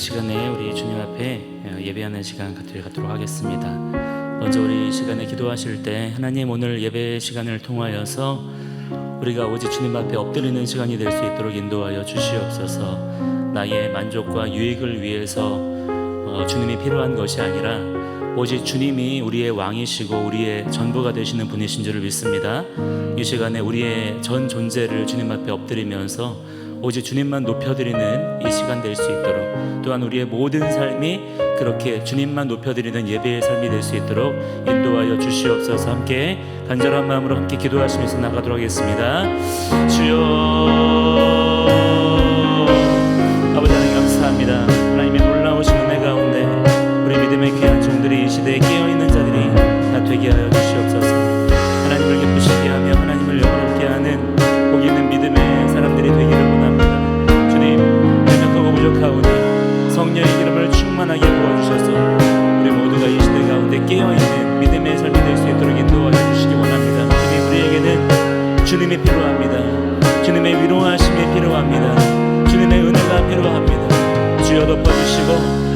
시간에 우리 주님 앞에 예배하는 시간 갖도록 하겠습니다. 먼저 우리 이 시간에 기도하실 때 하나님, 오늘 예배 시간을 통하여서 우리가 오직 주님 앞에 엎드리는 시간이 될 수 있도록 인도하여 주시옵소서. 나의 만족과 유익을 위해서 주님이 필요한 것이 아니라 오직 주님이 우리의 왕이시고 우리의 전부가 되시는 분이신 줄을 믿습니다. 이 시간에 우리의 전 존재를 주님 앞에 엎드리면서 오직 주님만 높여드리는 이 시간 될 수 있도록, 또한 우리의 모든 삶이 그렇게 주님만 높여드리는 예배의 삶이 될 수 있도록 인도하여 주시옵소서. 함께 간절한 마음으로 함께 기도하시면서 나가도록 하겠습니다. 주여, 아버지 하나님 감사합니다. 하나님의 놀라우신 은혜 가운데 우리 믿음의 귀한 종들이 이 시대에 깨어있는 자들이 다 되게 하여 주시옵소서. 하나님을 기쁘시게 하며 하나님을 영원롭게 하는 복 있는 믿음의 사람들이 되기를 원합니다. 주님, 연약하고 부족하오니 성령의 기름을 충만하게 부어주셔서 우리 모두가 이 시대 가운데 깨어있는 믿음의 삶이 될 수 있도록 인도하여 주시기 원합니다. 주님, 우리에게는 주님이 필요합니다. 주님의 위로하심이 필요합니다. 주님의 은혜가 필요합니다. 주여 덮어주시고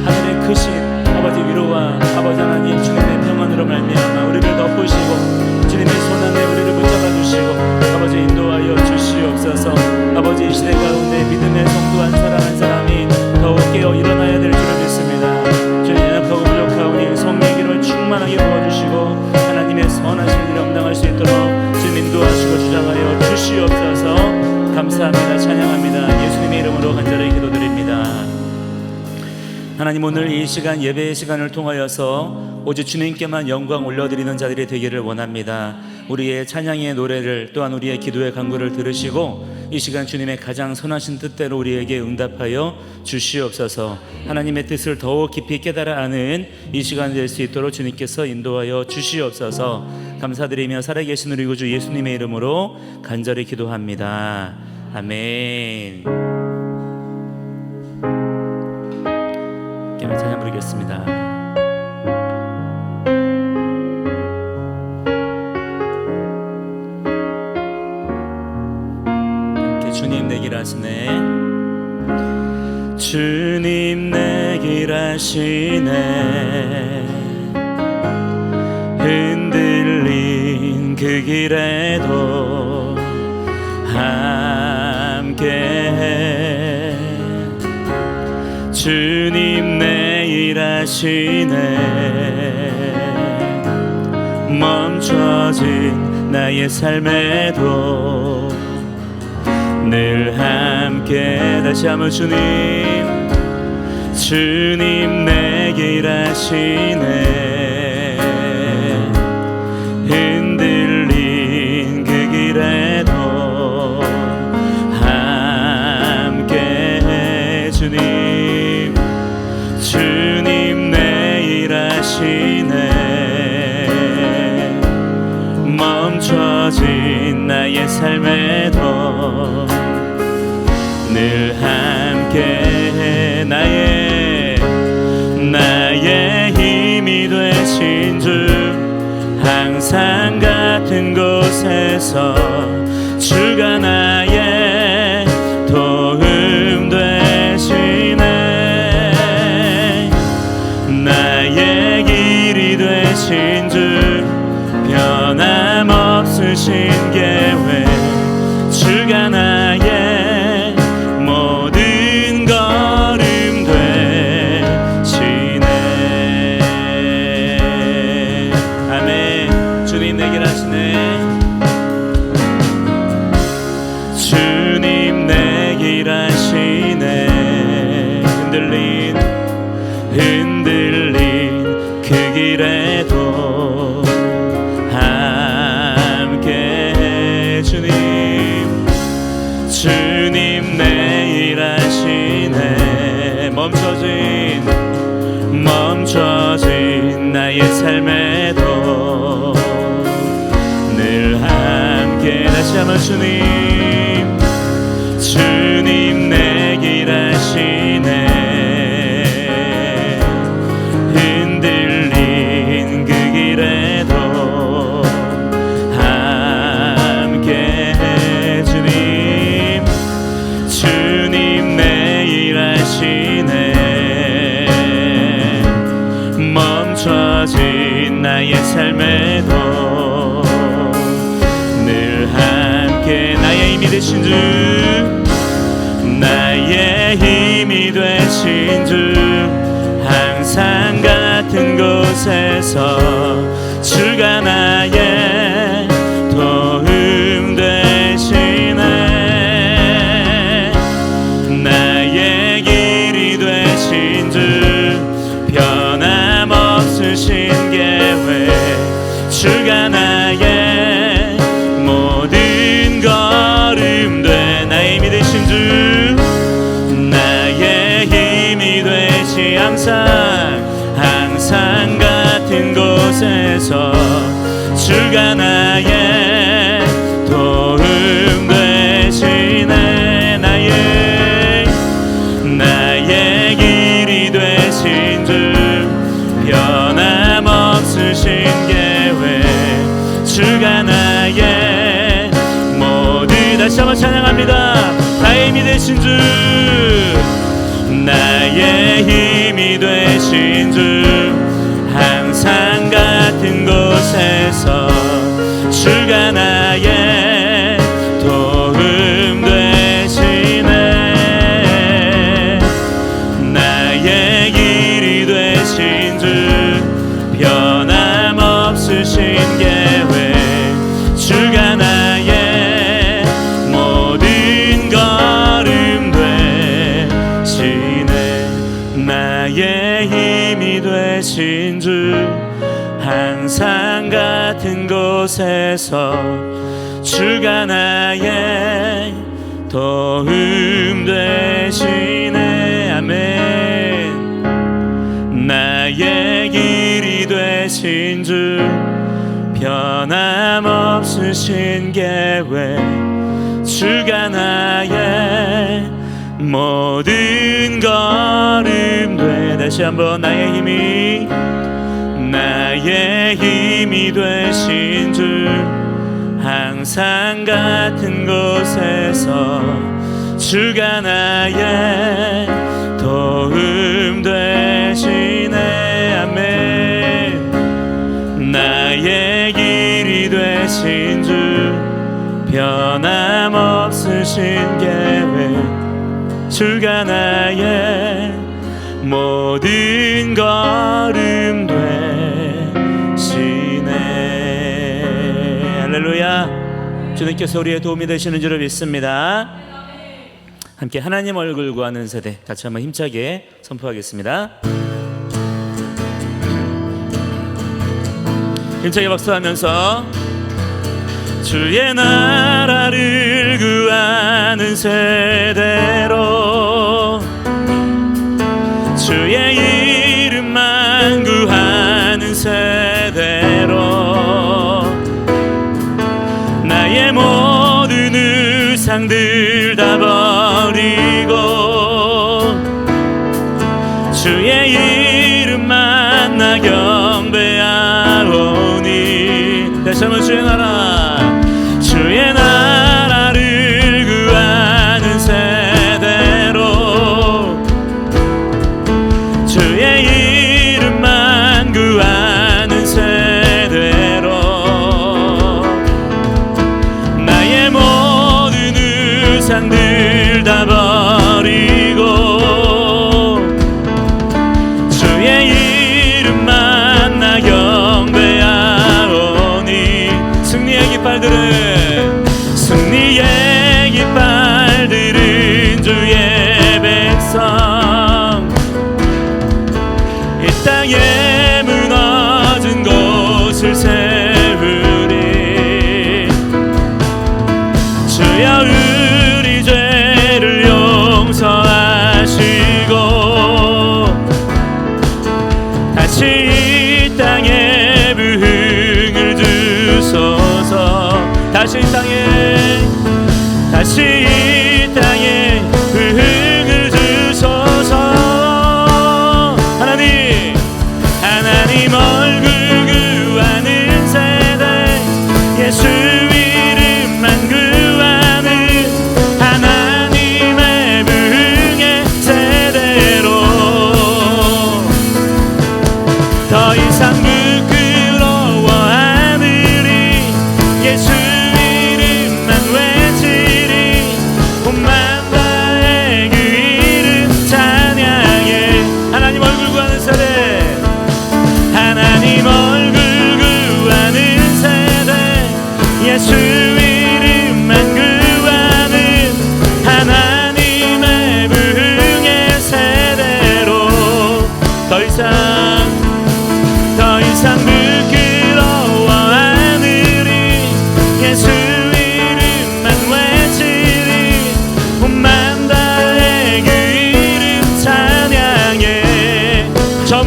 하늘의 크신 아버지 위로와 아버지 하나님 주님의 평안으로 말미암아 우리를 덮으시고 주님의 손안에 우리를 붙잡아 주시고 아버지 인도하여 주시옵소서. 아버지 이 시대 가운데 믿음의 성도 한 사람 한 사람이 더욱 깨어 일어나야 될 줄을 믿습니다. 주님, 연약하고 부족하오니 성령의 기름을 충만하게 부어주시고 하나님의 선하신 일을 감당할 수 있도록 주님 인도하시고 주장하여 주시옵소서. 감사합니다. 찬양합니다. 예수님의 이름으로 간절히 기도드립니다. 하나님, 오늘 이 시간 예배의 시간을 통하여서 오직 주님께만 영광 올려드리는 자들이 되기를 원합니다. 우리의 찬양의 노래를, 또한 우리의 기도의 간구를 들으시고 이 시간 주님의 가장 선하신 뜻대로 우리에게 응답하여 주시옵소서. 하나님의 뜻을 더욱 깊이 깨달아 아는 이 시간 될 수 있도록 주님께서 인도하여 주시옵소서. 감사드리며 살아계신 우리 구주 예수님의 이름으로 간절히 기도합니다. 아멘. 찬양 부르겠습니다. 함께 주님 내 길 하시네. 주님 내 길 하시네. 흔들린 그 길에도 함께해. 주님 내 일 하시네. 멈춰진 나의 삶에도 늘 함께. 다시 한번 주님 내 길 하시네. 흔들린 그 길에도 함께. 주님 내 일 하시네. 멈춰진 나의 삶에도 늘 함께. 나의 힘이 되신 주, 항상 같은 곳에서 주가 나의 도움 되시네. 나의 길이 되신 주, 변함없으신 계획, 주가 나의 모든 걸음 되시네. 아멘. 주님 내 길 하시네. 주님 내 길 하시네. 흔들린 그 길에도 함께. 주님 내 일 하시네. 멈춰진 나의 삶에도 늘 함께. 다시 한번 주님 내 길 하시네. 흔들린 그 길에도 함께. 주님 내 일 하시네. 되신 주, 나의 힘이 되신 주, 항상 같은 곳에서 주가 나의 도움 되시네. 나의 길이 되신 주, 변함없으신 계획, 주가 나의 모든 걸음 돼. 나의 힘이 되신 주, 나의 힘이 되시, 항상 같은 곳에서 주가 나의 도움 되시네. 나의 길이 되신 주, 변함없으신 계획, 주가 나의 모든, 다시 한번 찬양합니다. 나의 힘이 되신 주, 나의 힘이 되신 주, 항상 같은 곳에서 주가 나의 도움 되시네. 나의 길이 되신 주, 변함없으신 계획, 주가 나의 모든 걸음 되시네. 나의 힘이 되신 주, 항상 같은 곳에서 주가 나의 도움 되시네. 아멘. 나의 길이 되신 주, 변함없으신 계획, 주가 나의 모든 걸음 돼. 다시 한번 나의 힘이 되신 주, 항상 같은 곳에서 주가 나의 도움 되시네. 아멘. 나의 길이 되신 주, 변함없으신 계획, 주가 나의 모든 걸음 되시네. 할렐루야. 주님께서 우리의 도움이 되시는 줄을 믿습니다. 함께 하나님 얼굴 구하는 세대 같이 한번 힘차게 선포하겠습니다. 힘차게 박수하면서 주의 나라를 구하는 세대로, 주의 이름만 구하는 세대로, 나의 모든 우상들 다 버리고 주의 이름만 나 경배하오니. 다시 한번 주의 나라를 구하는 세대로, 주의 이름만 구하는 세대로, 나의 모든 우상들 다 버리고 주의 이름만 나 경배하오니. 승리의 깃발들은 주의 백성, 이 땅에 무너진 곳을 세우리. 주여 우리 죄를 용서하시고 다시 이 땅에 부흥을 주소서. 다시 이 땅에 부흥을 주소서. 하나님 얼굴 구하는 세대, 예수 이름만 구하는 하나님의 부흥의 세대로 더 이상 부끄러워하느니 예수 이름만 외치리.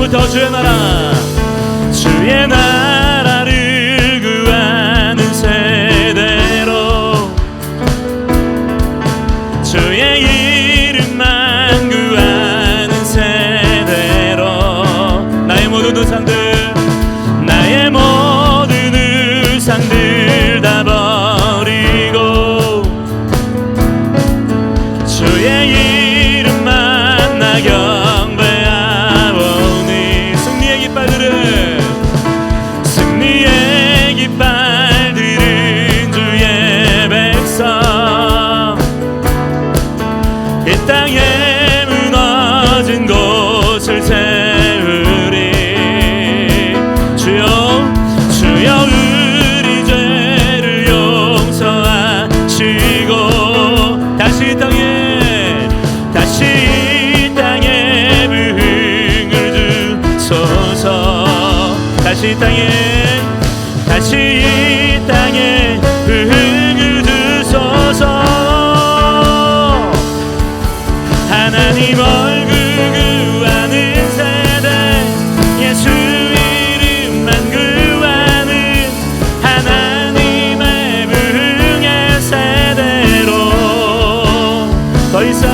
부터 주의 나라를 구하는 세대로 주의 이름만 구하는 세대로 나의 모든 우상들 다 버리고 주의 이름만 나 경배하오니 승리의 깃발 들은 주의 백성 이 땅에 무너진 곳을 세우리 주여 우리 죄를 용서하시고 다시 이 땅에 부흥을 주소서 다시 이 땅에 부흥을 주소서 하나님 얼굴 구하는 세대 예수 이름만 구하는 하나님의 부흥의 세대로 더 이상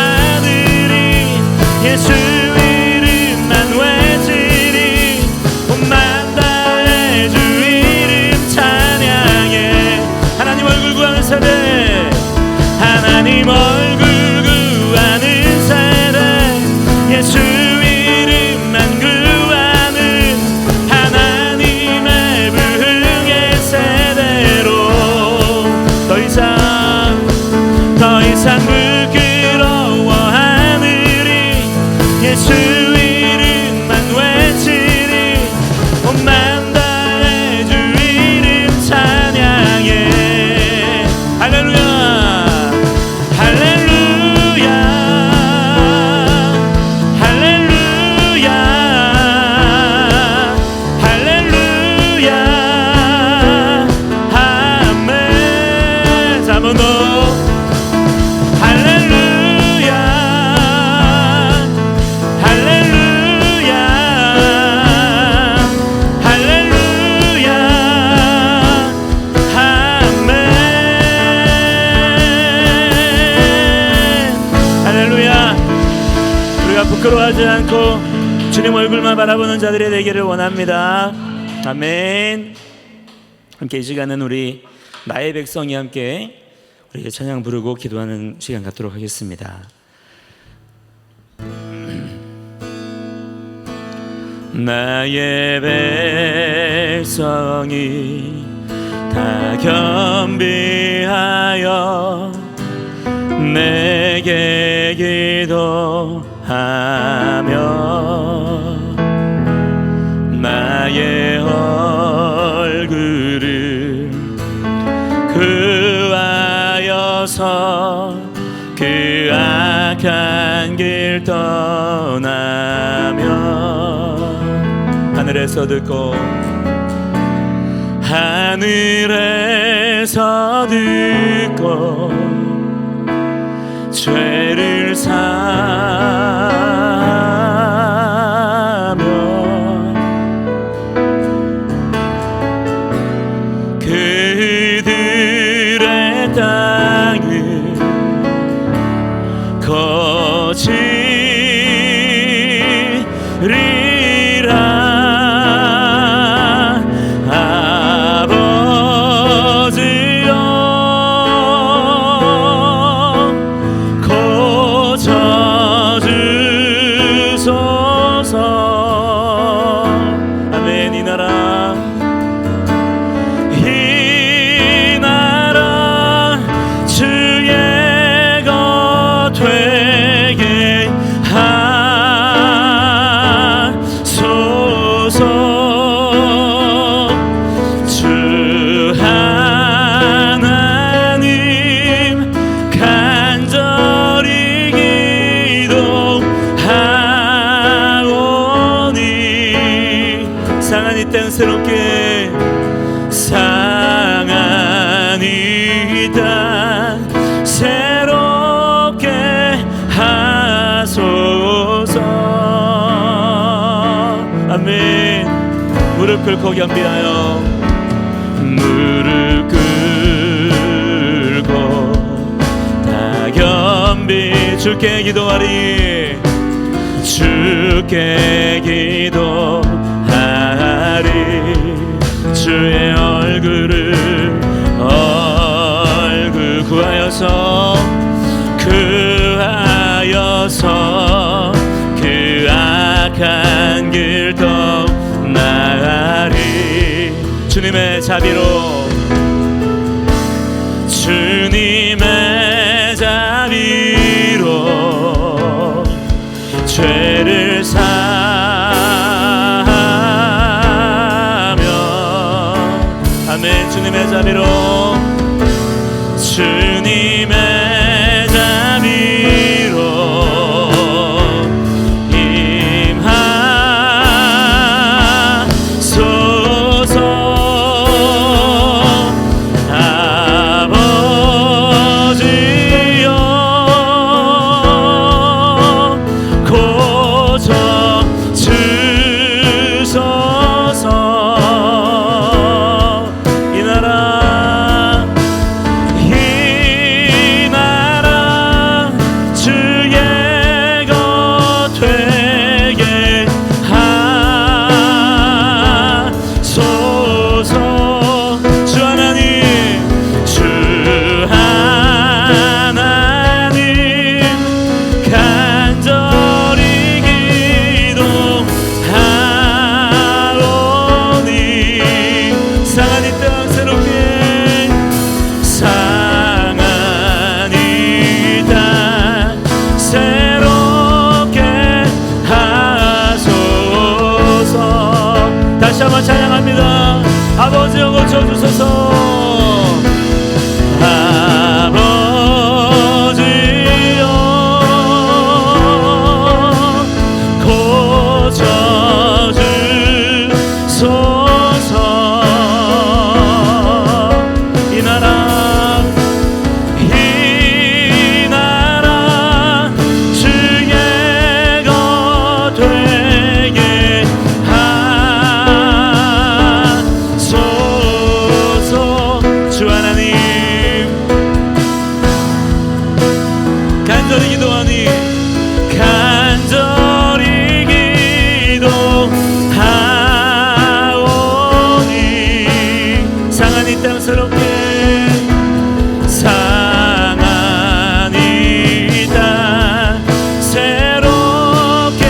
부끄러워하느니 예수 이름만 외치리 온 만 다의 주 이름 찬양해 하나님 얼굴 구하는 세대 예수 이름만 구하는 하나님의 부흥의 세대로 더 이상 부끄러워하느니 예수 이름만 외치리 온 만 다의 주 이름 찬양해 할렐루야 부끄러워하지 않고 주님 얼굴만 바라보는 자들이 되기를 원합니다. 아멘. 함께 이 시간은 우리 나의 백성이 함께 우리 찬양 부르고 기도하는 시간 갖도록 하겠습니다. 나의 백성이 다 겸비하여 내게 기도하며 나의 얼굴을 구하여서 그 악한 길 떠나며 하늘에서 듣고 죄를 사며 그들의 땅을 거지리라 새롭게 상한 이 땅 새롭게 하소서 무릎 꿇고 겸비하여 무릎 꿇고 다 겸비 주께 기도하리 주께 기도하리 주의 얼굴 구하여서 그 악한 길 떠나리 주님의 자비로 주님의 자비로 죄를 사하며 아멘 주님의 자비로 주님의 자비로 임하소서 아버지여 고쳐 주소서 이 나라 주의 것 되게 하소서 주 하나님 간절히 기도하오니 상한 이 땅 새롭게 다시 한번 찬양합니다. 아버지여 고쳐주소서 아버지여 고쳐주소서 이 나라 주의 것 되게 주 하나님 간절히 기도하니 상한 이 땅 새롭게 상한 이 땅 새롭게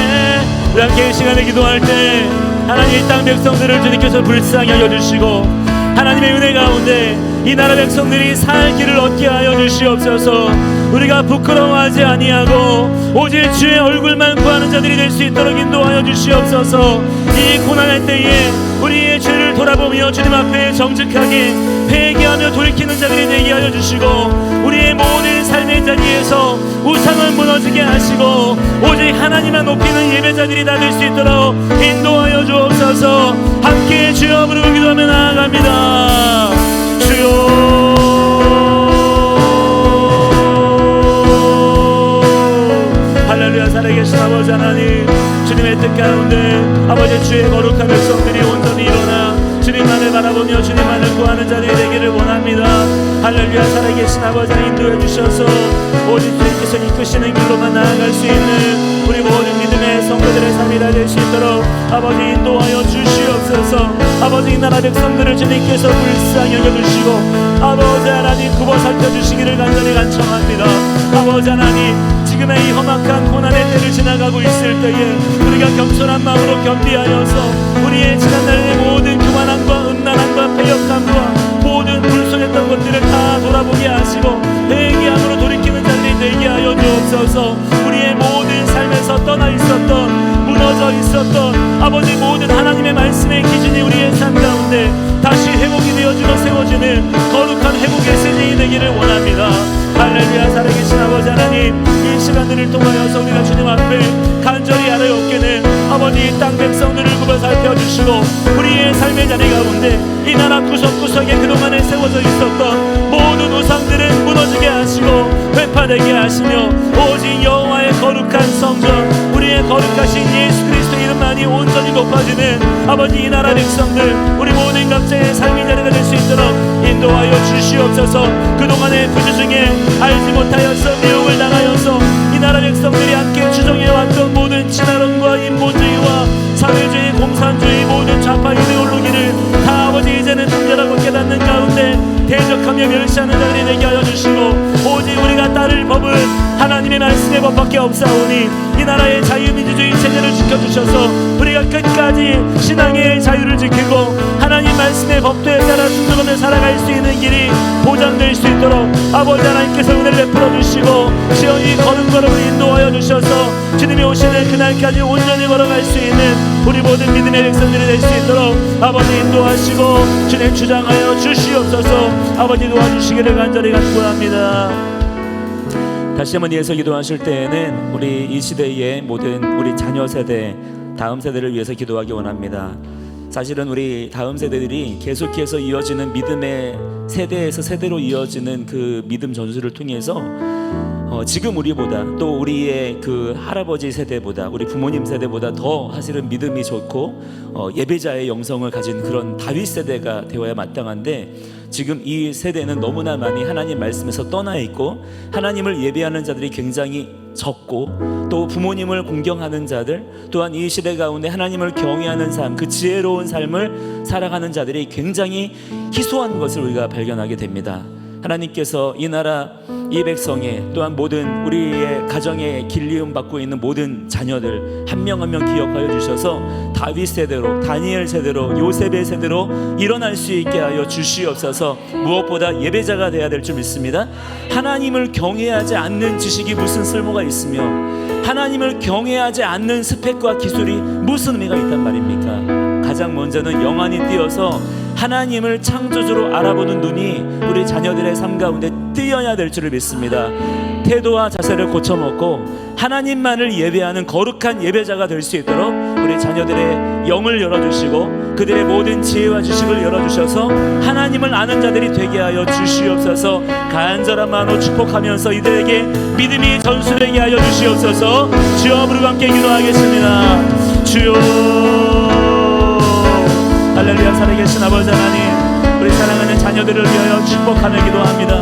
우리 함께 이 시간에 기도할 때 하나님 이 땅 백성들을 주님께서 불쌍히 여겨주시고 하나님의 은혜 가운데 이 나라 백성들이 살 길을 얻게 하여 주시옵소서. 우리가 부끄러워하지 아니하고 오직 주의 얼굴만 구하는 자들이 될 수 있도록 인도하여 주시옵소서. 이 고난의 때에 우리의 죄를 돌아보며 주님 앞에 정직하게 회개하며 돌이키는 자들이 되게 하여 주시고 우리의 모든 삶의 자리에서 우상을 무너지게 하시고 오직 하나님만 높이는 예배자들이 다 될 수 있도록 인도하여 주옵소서. 함께 주여 부르고 기도하며 나아갑니다. 주여 할렐루야. 살아계신 아버지 하나님 주님의 뜻 가운데 아버지 주의 거룩한 백성들이 온전히 일어나 주님만을 바라보며 주님만을 구하는 자들이 되기를 원합니다. 할렐루야. 살아계신 아버지 하나님 인도해 주셔서 오직 주님께서 이끄시는 길로만 나아갈 수 있는 우리 모든 믿음의 성도들의 삶이 다 될 수 있도록 아버지 인도하여 주시옵소서. 아버지 이 나라 백성들을 주님께서 불쌍히 여겨주시고 아버지 하나님 굽어 살펴주시기를 간절히 간청합니다. 아버지 하나님 지금의 이 험악한 고난의 때를 지나가고 있을 때에 우리가 겸손한 마음으로 겸비하여서 우리의 지난날의 모든 교만함과 음란함과 패역함과 모든 불순했던 것들을 다 돌아보게 하시고 회개함으로 돌이키는 자들이 되게 하여 주옵소서. 우리의 모든 삶에서 떠나 있었던 무너져 있었던 아버지 모든 하나님의 말씀의 기준이 우리의 삶 가운데 다시 회복이 되어지고 세워지는 거룩한 회복의 세대이 되기를 원합니다. 할렐루야. 살아계신 아버지 하나님 이 시간들을 통하여서 우리가 주님 앞에 간절히 하나옵게는 아버지 이 땅 백성들을 굽어 살펴주시고 우리의 삶의 자리 가운데 이 나라 구석구석에 그동안에 세워져 있었던 모든 우상들을 무너지게 하시고 회파되게 하시며 오직 여호와의 거룩한 성전 우리의 거룩하신 예수 그리스도 이름만이 온전히 높아지는 아버지 이 나라 백성들 우리 모든 각자의 삶의 자리가 될 수 있도록 인도하여 주시옵소서. 그동안의 부주 중에 알지 못하여서 미혹을 당하여서 이 나라 백성들이 함께 추종해왔던 모든 진화론과 인본주의와 사회주의 공산주의 모든 좌파 이데올로기를 다 아버지 이제는 통렬하고 깨닫는 가운데 대적하며 멸시하는 자들이 되게 하여 주시고 오직 우리가 따를 법은 하나님의 말씀의 법밖에 없사오니 이 나라의 자유민주주의 체제를 지켜주셔서 우리가 끝까지 신앙의 자유를 지키고 하나님 말씀의 법도에 따라 순종하며 살아갈 수 있는 길이 보장될 수 있도록 아버지 하나님께서 은혜를 베풀어 주시고 시온이 걸음걸음을 인도하여 주셔서 주님이 오시는 그날까지 온전히 걸어갈 수 있는 우리 모든 믿음의 백성들이 될 수 있도록 아버지 인도하시고 주님 주장하여 주시옵소서. 아버지 도와주시기를 간절히 간구합니다. 다시 한번 이어서 기도하실 때에는 우리 이 시대의 모든 우리 자녀 세대 다음 세대를 위해서 기도하기 원합니다. 사실은 우리 다음 세대들이 계속해서 이어지는 믿음의 세대에서 세대로 이어지는 그 믿음 전수를 통해서 지금 우리보다 또 우리의 그 할아버지 세대보다 우리 부모님 세대보다 더 사실은 믿음이 좋고 예배자의 영성을 가진 그런 다윗 세대가 되어야 마땅한데 지금 이 세대는 너무나 많이 하나님 말씀에서 떠나 있고 하나님을 예배하는 자들이 굉장히 적고 또 부모님을 공경하는 자들 또한 이 시대 가운데 하나님을 경외하는 삶 그 지혜로운 삶을 살아가는 자들이 굉장히 희소한 것을 우리가 발견하게 됩니다. 하나님께서 이 나라 이 백성의 또한 모든 우리의 가정에 길리움 받고 있는 모든 자녀들 한 명 한 명 기억하여 주셔서 다윗 세대로 다니엘 세대로 요셉의 세대로 일어날 수 있게 하여 주시옵소서. 무엇보다 예배자가 되어야 될 줄 믿습니다. 하나님을 경외하지 않는 지식이 무슨 쓸모가 있으며 하나님을 경외하지 않는 스펙과 기술이 무슨 의미가 있단 말입니까? 가장 먼저는 영안이 띄어서 하나님을 창조주로 알아보는 눈이 우리 자녀들의 삶 가운데 띄어야 될 줄을 믿습니다. 태도와 자세를 고쳐먹고 하나님만을 예배하는 거룩한 예배자가 될 수 있도록 우리 자녀들의 영을 열어주시고 그들의 모든 지혜와 지식을 열어주셔서 하나님을 아는 자들이 되게 하여 주시옵소서. 간절한 마음으로 축복하면서 이들에게 믿음이 전수되게 하여 주시옵소서. 주여 부르고 함께 기도하겠습니다. 주여 할렐루야. 살아계신 아버지 하나님 우리 사랑하는 자녀들을 위하여 축복하며 기도합니다.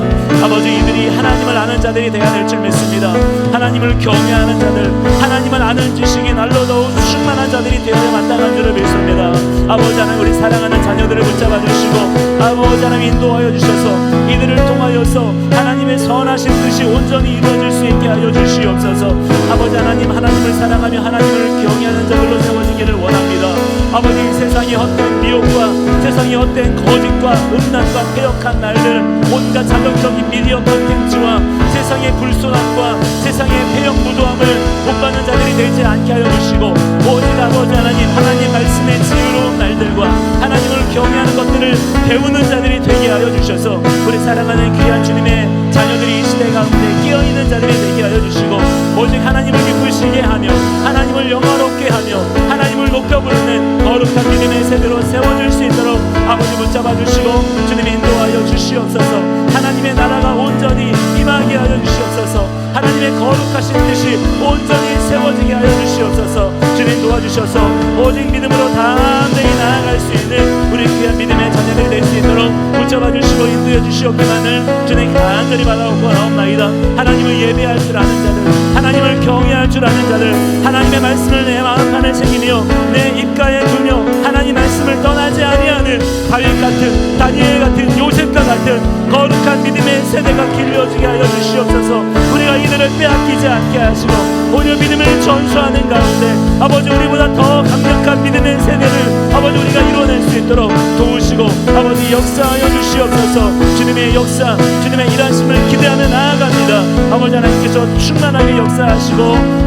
아버지 이들이 하나님을 아는 자들이 되어야 될 줄 믿습니다. 하나님을 경외하는 자들 하나님을 아는 지식이 날로 더욱 충만한 자들이 되어야 마땅한 줄을 믿습니다. 아버지 하나님 우리 사랑하는 자녀들을 붙잡아 주시고 아버지 하나님 인도하여 주셔서 이들을 통하여서 하나님의 선하신 뜻이 온전히 이루어질 수 있게 하여 주시옵소서. 아버지 하나님 하나님을 사랑하며 하나님을 경외하는 자들로 세워지기를 원합니다. 아버지 세상의 헛된 미혹과 세상의 헛된 거짓과 음란과 폐역한 날들 온갖 자극적인 미디어 콘텐츠와 세상의 불순함과 세상의 폐역 무도함을 본받는 자들이 되지 않게 하여 주시고 오직 아버지 하나님 하나님 말씀의 지혜로운 날들과 하나님을 경외하는 것들을 배우는 자들이 되게 하여 주셔서 우리 사랑하는 귀한 주님의 자녀들이 이 시대 가운데 깨어있는 자들이 되게 하여 주시고 오직 하나님을 기쁘시게 하며 하나님을 영화롭게 하며 하나님을 높여 부르는 거룩한 믿음의 세대로 세워질 수 있도록 아버지 붙잡아 주시고 주님 인도하여 주시옵소서. 하나님의 나라가 온전히 임하게 하여 주시옵소서. 하나님의 거룩하신 뜻이 온전히 세워지게 하여 주시옵소서. 주님 도와주셔서 오직 믿음으로 담대히 나아갈 수 있는 우리 귀한 믿음의 자녀들이 될 수 있도록 붙잡아 주시고 인도해 주시옵기만을 주님 간절히 바라옵고 나옵나이다. 하나님을 예배할 줄 아는 자들 하나님을 경외할 줄 아는 자들 하나님의 말씀을 내 마음판에 새기며 내 입가에 두며 하나님 말씀을 떠나지 아니하는 다윗 같은 다니엘 같은 요셉과 같은 거룩한 믿음의 세대가 길러지게 하여 주시옵소서. 우리가 이들을 빼앗기지 않게 하시고 오히려 믿음을 전수하는 가운데 아버지 우리보다 더 강력한 믿음의 세대를 아버지 우리가 이루어낼 수 있도록 도우시고 아버지 역사하여 주시옵소서. 주님의 역사 주님의 일하심을 기대하며 나아갑니다. 아버지 하나님께서 충만하게 역사하시고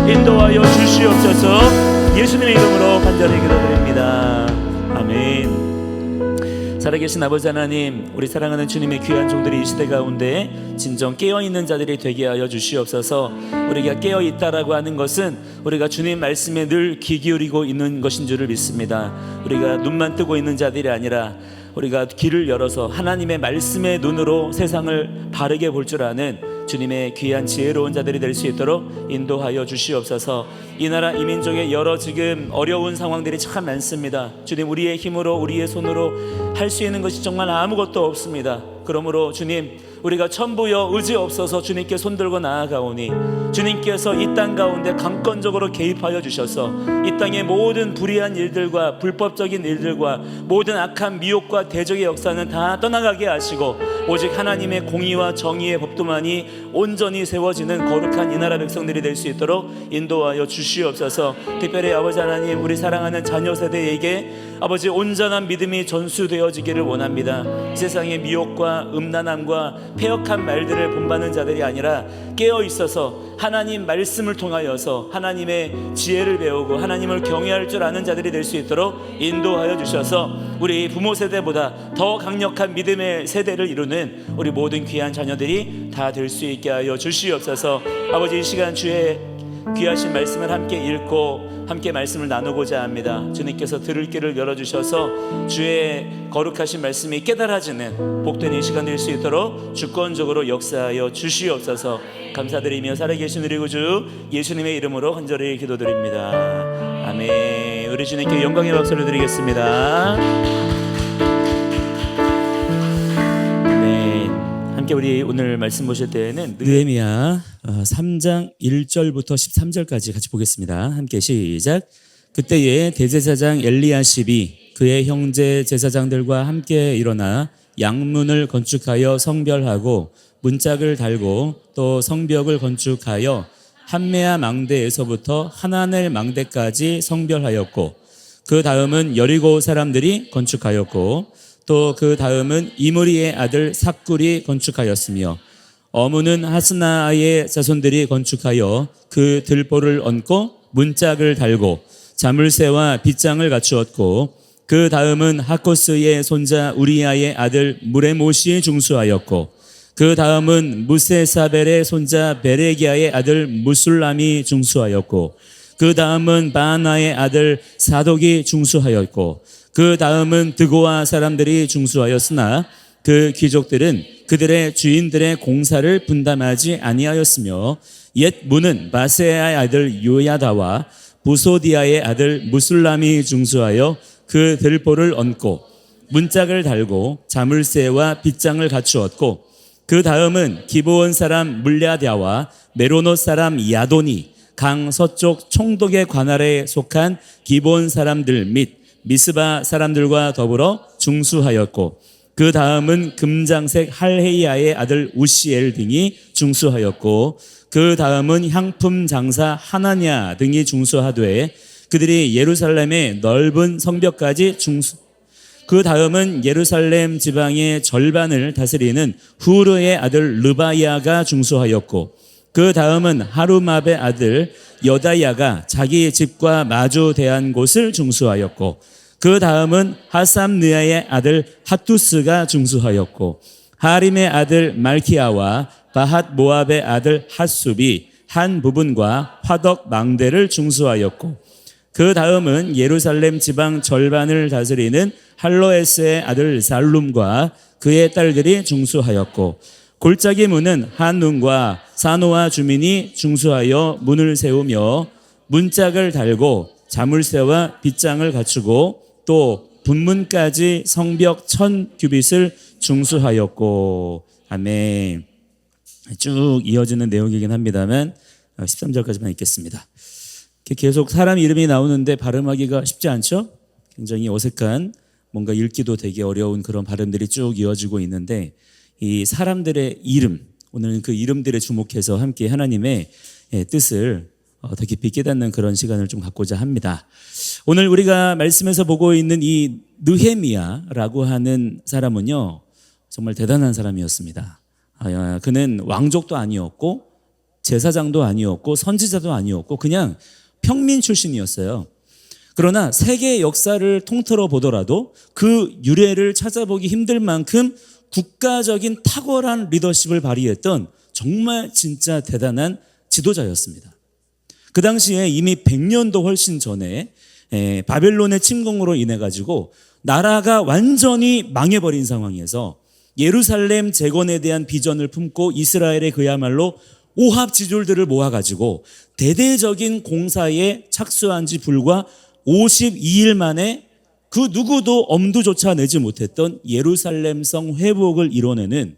인도하여 주시옵소서. 예수님의 이름으로 간절히 기도드립니다. 아멘. 살아계신 아버지 하나님 우리 사랑하는 주님의 귀한 종들이 이 시대 가운데 진정 깨어있는 자들이 되게 하여 주시옵소서. 우리가 깨어있다라고 하는 것은 우리가 주님 말씀에 늘 귀 기울이고 있는 것인 줄을 믿습니다. 우리가 눈만 뜨고 있는 자들이 아니라 우리가 귀를 열어서 하나님의 말씀의 눈으로 세상을 바르게 볼 줄 아는 주님의 귀한 지혜로운 자들이 될 수 있도록 인도하여 주시옵소서. 이 나라 이 민족의 여러 지금 어려운 상황들이 참 많습니다. 주님, 우리의 힘으로 우리의 손으로 할 수 있는 것이 정말 아무것도 없습니다. 그러므로 주님, 우리가 천부여 의지 없어서 주님께 손들고 나아가오니 주님께서 이 땅 가운데 강권적으로 개입하여 주셔서 이 땅의 모든 불의한 일들과 불법적인 일들과 모든 악한 미혹과 대적의 역사는 다 떠나가게 하시고 오직 하나님의 공의와 정의의 법도만이 온전히 세워지는 거룩한 이 나라 백성들이 될 수 있도록 인도하여 주시옵소서. 특별히 아버지 하나님, 우리 사랑하는 자녀 세대에게 아버지 온전한 믿음이 전수되어지기를 원합니다. 세상의 미혹과 음란함과 패역한 말들을 본받는 자들이 아니라 깨어있어서 하나님 말씀을 통하여서 하나님의 지혜를 배우고 하나님을 경외할 줄 아는 자들이 될 수 있도록 인도하여 주셔서 우리 부모 세대보다 더 강력한 믿음의 세대를 이루는 우리 모든 귀한 자녀들이 다 될 수 있게 하여 주시옵소서. 아버지, 이 시간 주의 귀하신 말씀을 함께 읽고 함께 말씀을 나누고자 합니다. 주님께서 들을 길을 열어주셔서 주의 거룩하신 말씀이 깨달아지는 복된 이 시간 될 수 있도록 주권적으로 역사하여 주시옵소서. 감사드리며 살아계신 우리 구주 예수님의 이름으로 간절히 기도드립니다. 아멘. 우리 주님께 영광의 박수를 드리겠습니다. 함께 우리 오늘 말씀 보실 때에는 느헤미야 3장 1절부터 13절까지 같이 보겠습니다. 함께 시작. 그때에 대제사장 엘리야십이 그의 형제 제사장들과 함께 일어나 양문을 건축하여 성별하고 문짝을 달고 또 성벽을 건축하여 한메아 망대에서부터 하나넬 망대까지 성별하였고 그 다음은 여리고 사람들이 건축하였고 또 그 다음은 이므리의 아들 삭굴이 건축하였으며 어무는 하스나의 자손들이 건축하여 그 들보를 얹고 문짝을 달고 자물쇠와 빗장을 갖추었고 그 다음은 하코스의 손자 우리야의 아들 무레못이 중수하였고 그 다음은 무세사벨의 손자 베레기야의 아들 무술람이 중수하였고 그 다음은 바나의 아들 사독이 중수하였고 그 다음은 드고아 사람들이 중수하였으나 그 귀족들은 그들의 주인들의 공사를 분담하지 아니하였으며 옛 문은 마세아의 아들 요야다와 부소디아의 아들 무술람이 중수하여 그 들보를 얹고 문짝을 달고 자물쇠와 빗장을 갖추었고 그 다음은 기브온 사람 물랴랴와 메로노 사람 야돈이 강 서쪽 총독의 관할에 속한 기브온 사람들 및 미스바 사람들과 더불어 중수하였고 그 다음은 금장색 할헤이야의 아들 우시엘 등이 중수하였고 그 다음은 향품 장사 하나냐 등이 중수하되 그들이 예루살렘의 넓은 성벽까지 중수 그 다음은 예루살렘 지방의 절반을 다스리는 후르의 아들 르바야가 중수하였고 그 다음은 하루마베 아들 여다야가 자기 집과 마주 대한 곳을 중수하였고 그 다음은 하삼느야의 아들 핫투스가 중수하였고 하림의 아들 말키야와 바핫 모압의 아들 핫숲이 한 부분과 화덕 망대를 중수하였고 그 다음은 예루살렘 지방 절반을 다스리는 할로에스의 아들 살룸과 그의 딸들이 중수하였고 골짜기 문은 한눈과 사노아 주민이 중수하여 문을 세우며 문짝을 달고 자물쇠와 빗장을 갖추고 또 분문까지 성벽 1000규빗을 중수하였고 아멘. 쭉 이어지는 내용이긴 합니다만 13절까지만 읽겠습니다. 계속 사람 이름이 나오는데 발음하기가 쉽지 않죠? 굉장히 어색한 뭔가 읽기도 되게 어려운 그런 발음들이 쭉 이어지고 있는데 이 사람들의 이름, 오늘은 그 이름들에 주목해서 함께 하나님의 뜻을 더 깊이 깨닫는 그런 시간을 좀 갖고자 합니다. 오늘 우리가 말씀에서 보고 있는 이 느헤미야라고 하는 사람은요 정말 대단한 사람이었습니다. 그는 왕족도 아니었고 제사장도 아니었고 선지자도 아니었고 그냥 평민 출신이었어요. 그러나 세계 역사를 통틀어 보더라도 그 유래를 찾아보기 힘들 만큼 국가적인 탁월한 리더십을 발휘했던 정말 진짜 대단한 지도자였습니다. 그 당시에 이미 100년도 훨씬 전에 바벨론의 침공으로 인해 가지고 나라가 완전히 망해버린 상황에서 예루살렘 재건에 대한 비전을 품고 이스라엘의 그야말로 오합지졸들을 모아가지고 대대적인 공사에 착수한 지 불과 52일 만에 그 누구도 엄두조차 내지 못했던 예루살렘 성 회복을 이뤄내는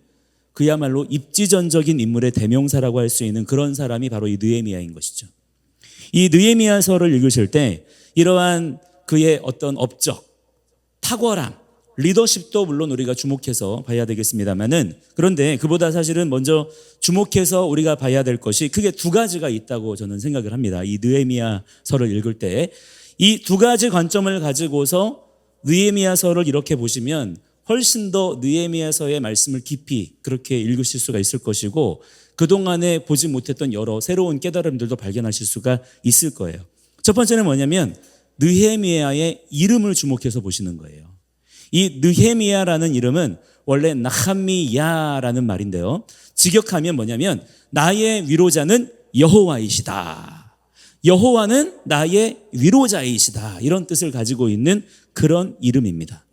그야말로 입지전적인 인물의 대명사라고 할 수 있는 그런 사람이 바로 이 느헤미야인 것이죠. 이 느헤미야서를 읽으실 때 이러한 그의 어떤 업적, 탁월함, 리더십도 물론 우리가 주목해서 봐야 되겠습니다만은, 그런데 그보다 사실은 먼저 주목해서 우리가 봐야 될 것이 크게 두 가지가 있다고 저는 생각을 합니다. 이 느헤미야서를 읽을 때 이 두 가지 관점을 가지고서 느헤미야서를 이렇게 보시면 훨씬 더 느헤미야서의 말씀을 깊이 그렇게 읽으실 수가 있을 것이고, 그동안에 보지 못했던 여러 새로운 깨달음들도 발견하실 수가 있을 거예요. 첫 번째는 뭐냐면 느헤미야의 이름을 주목해서 보시는 거예요. 이 느헤미야라는 이름은 원래 나하미야라는 말인데요, 직역하면 뭐냐면 나의 위로자는 여호와이시다, 여호와는 나의 위로자이시다, 이런 뜻을 가지고 있는 그런 이름입니다.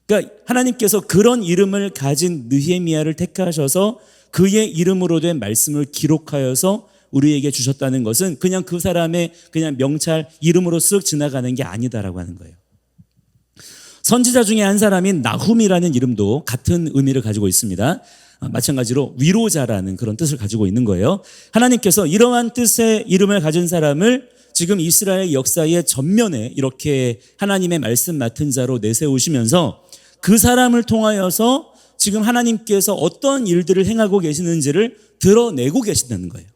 그러니까 하나님께서 그런 이름을 가진 느헤미야를 택하셔서 그의 이름으로 된 말씀을 기록하여서 우리에게 주셨다는 것은 그냥 그 사람의 그냥 명찰 이름으로 쓱 지나가는 게 아니다라고 하는 거예요. 선지자 중에 한 사람인 나훔이라는 이름도 같은 의미를 가지고 있습니다. 마찬가지로 위로자라는 그런 뜻을 가지고 있는 거예요. 하나님께서 이러한 뜻의 이름을 가진 사람을 지금 이스라엘 역사의 전면에 이렇게 하나님의 말씀 맡은 자로 내세우시면서 그 사람을 통하여서 지금 하나님께서 어떤 일들을 행하고 계시는지를 드러내고 계신다는 거예요.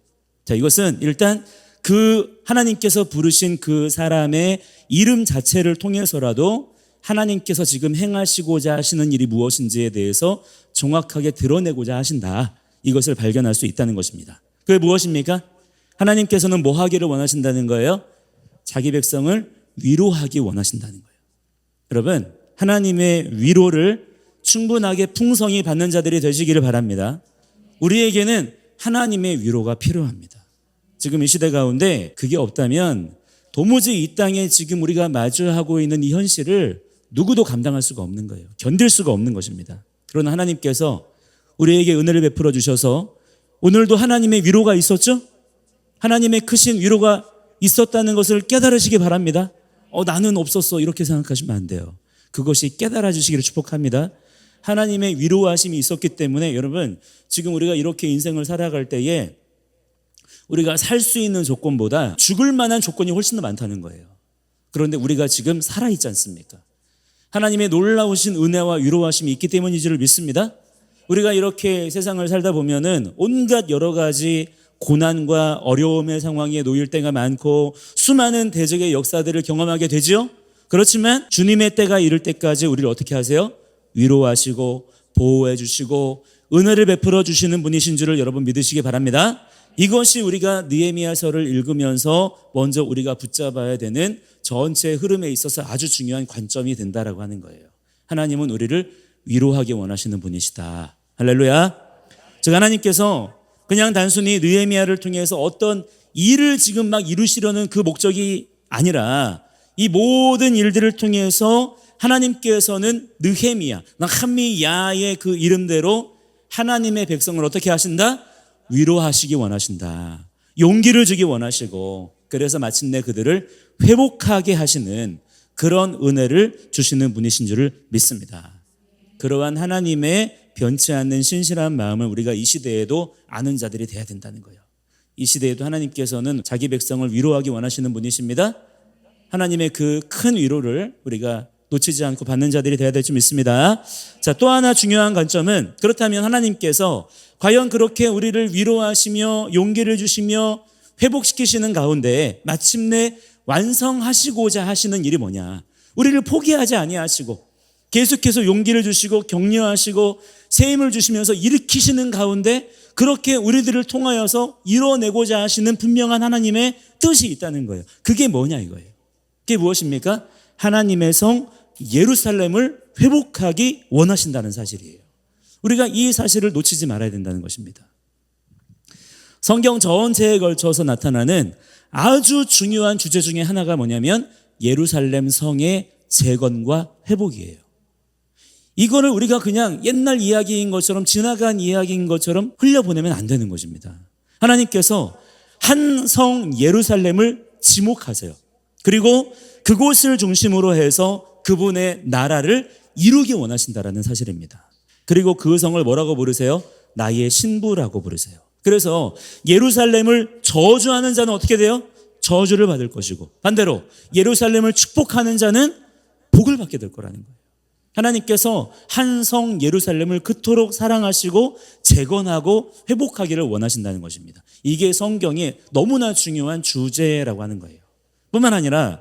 자, 이것은 일단 그 하나님께서 부르신 그 사람의 이름 자체를 통해서라도 하나님께서 지금 행하시고자 하시는 일이 무엇인지에 대해서 정확하게 드러내고자 하신다, 이것을 발견할 수 있다는 것입니다. 그게 무엇입니까? 하나님께서는 뭐 하기를 원하신다는 거예요? 자기 백성을 위로하기 원하신다는 거예요. 여러분, 하나님의 위로를 충분하게 풍성히 받는 자들이 되시기를 바랍니다. 우리에게는 하나님의 위로가 필요합니다. 지금 이 시대 가운데 그게 없다면 도무지 이 땅에 지금 우리가 마주하고 있는 이 현실을 누구도 감당할 수가 없는 거예요. 견딜 수가 없는 것입니다. 그러나 하나님께서 우리에게 은혜를 베풀어 주셔서 오늘도 하나님의 위로가 있었죠? 하나님의 크신 위로가 있었다는 것을 깨달으시기 바랍니다. 나는 없었어, 이렇게 생각하시면 안 돼요. 그것이 깨달아 주시기를 축복합니다. 하나님의 위로하심이 있었기 때문에 여러분, 지금 우리가 이렇게 인생을 살아갈 때에 우리가 살 수 있는 조건보다 죽을 만한 조건이 훨씬 더 많다는 거예요. 그런데 우리가 지금 살아있지 않습니까? 하나님의 놀라우신 은혜와 위로하심이 있기 때문인지를 믿습니다. 우리가 이렇게 세상을 살다 보면은 온갖 여러 가지 고난과 어려움의 상황에 놓일 때가 많고 수많은 대적의 역사들을 경험하게 되죠. 그렇지만 주님의 때가 이를 때까지 우리를 어떻게 하세요? 위로하시고 보호해 주시고 은혜를 베풀어 주시는 분이신 줄을 여러분 믿으시기 바랍니다. 이것이 우리가 느헤미야서를 읽으면서 먼저 우리가 붙잡아야 되는 전체 흐름에 있어서 아주 중요한 관점이 된다라고 하는 거예요. 하나님은 우리를 위로하기 원하시는 분이시다. 할렐루야. 즉 하나님께서 그냥 단순히 느헤미야를 통해서 어떤 일을 지금 막 이루시려는 그 목적이 아니라 이 모든 일들을 통해서 하나님께서는 느헤미야, 나하미야의 그 이름대로 하나님의 백성을 어떻게 하신다? 위로하시기 원하신다. 용기를 주기 원하시고, 그래서 마침내 그들을 회복하게 하시는 그런 은혜를 주시는 분이신 줄을 믿습니다. 그러한 하나님의 변치 않는 신실한 마음을 우리가 이 시대에도 아는 자들이 돼야 된다는 거예요. 이 시대에도 하나님께서는 자기 백성을 위로하기 원하시는 분이십니다. 하나님의 그 큰 위로를 우리가 놓치지 않고 받는 자들이 돼야 될 줄 믿습니다. 자, 또 하나 중요한 관점은, 그렇다면 하나님께서 과연 그렇게 우리를 위로하시며 용기를 주시며 회복시키시는 가운데 마침내 완성하시고자 하시는 일이 뭐냐? 우리를 포기하지 아니하시고 계속해서 용기를 주시고 격려하시고 새 힘을 주시면서 일으키시는 가운데 그렇게 우리들을 통하여서 이뤄내고자 하시는 분명한 하나님의 뜻이 있다는 거예요. 그게 뭐냐 이거예요. 그게 무엇입니까? 하나님의 성 예루살렘을 회복하기 원하신다는 사실이에요. 우리가 이 사실을 놓치지 말아야 된다는 것입니다. 성경 전체에 걸쳐서 나타나는 아주 중요한 주제 중에 하나가 뭐냐면 예루살렘 성의 재건과 회복이에요. 이거를 우리가 그냥 옛날 이야기인 것처럼 지나간 이야기인 것처럼 흘려보내면 안 되는 것입니다. 하나님께서 한 성 예루살렘을 지목하세요. 그리고 그곳을 중심으로 해서 그분의 나라를 이루기 원하신다라는 사실입니다. 그리고 그 성을 뭐라고 부르세요? 나의 신부라고 부르세요. 그래서 예루살렘을 저주하는 자는 어떻게 돼요? 저주를 받을 것이고, 반대로 예루살렘을 축복하는 자는 복을 받게 될 거라는 거예요. 하나님께서 한 성 예루살렘을 그토록 사랑하시고 재건하고 회복하기를 원하신다는 것입니다. 이게 성경의 너무나 중요한 주제라고 하는 거예요. 뿐만 아니라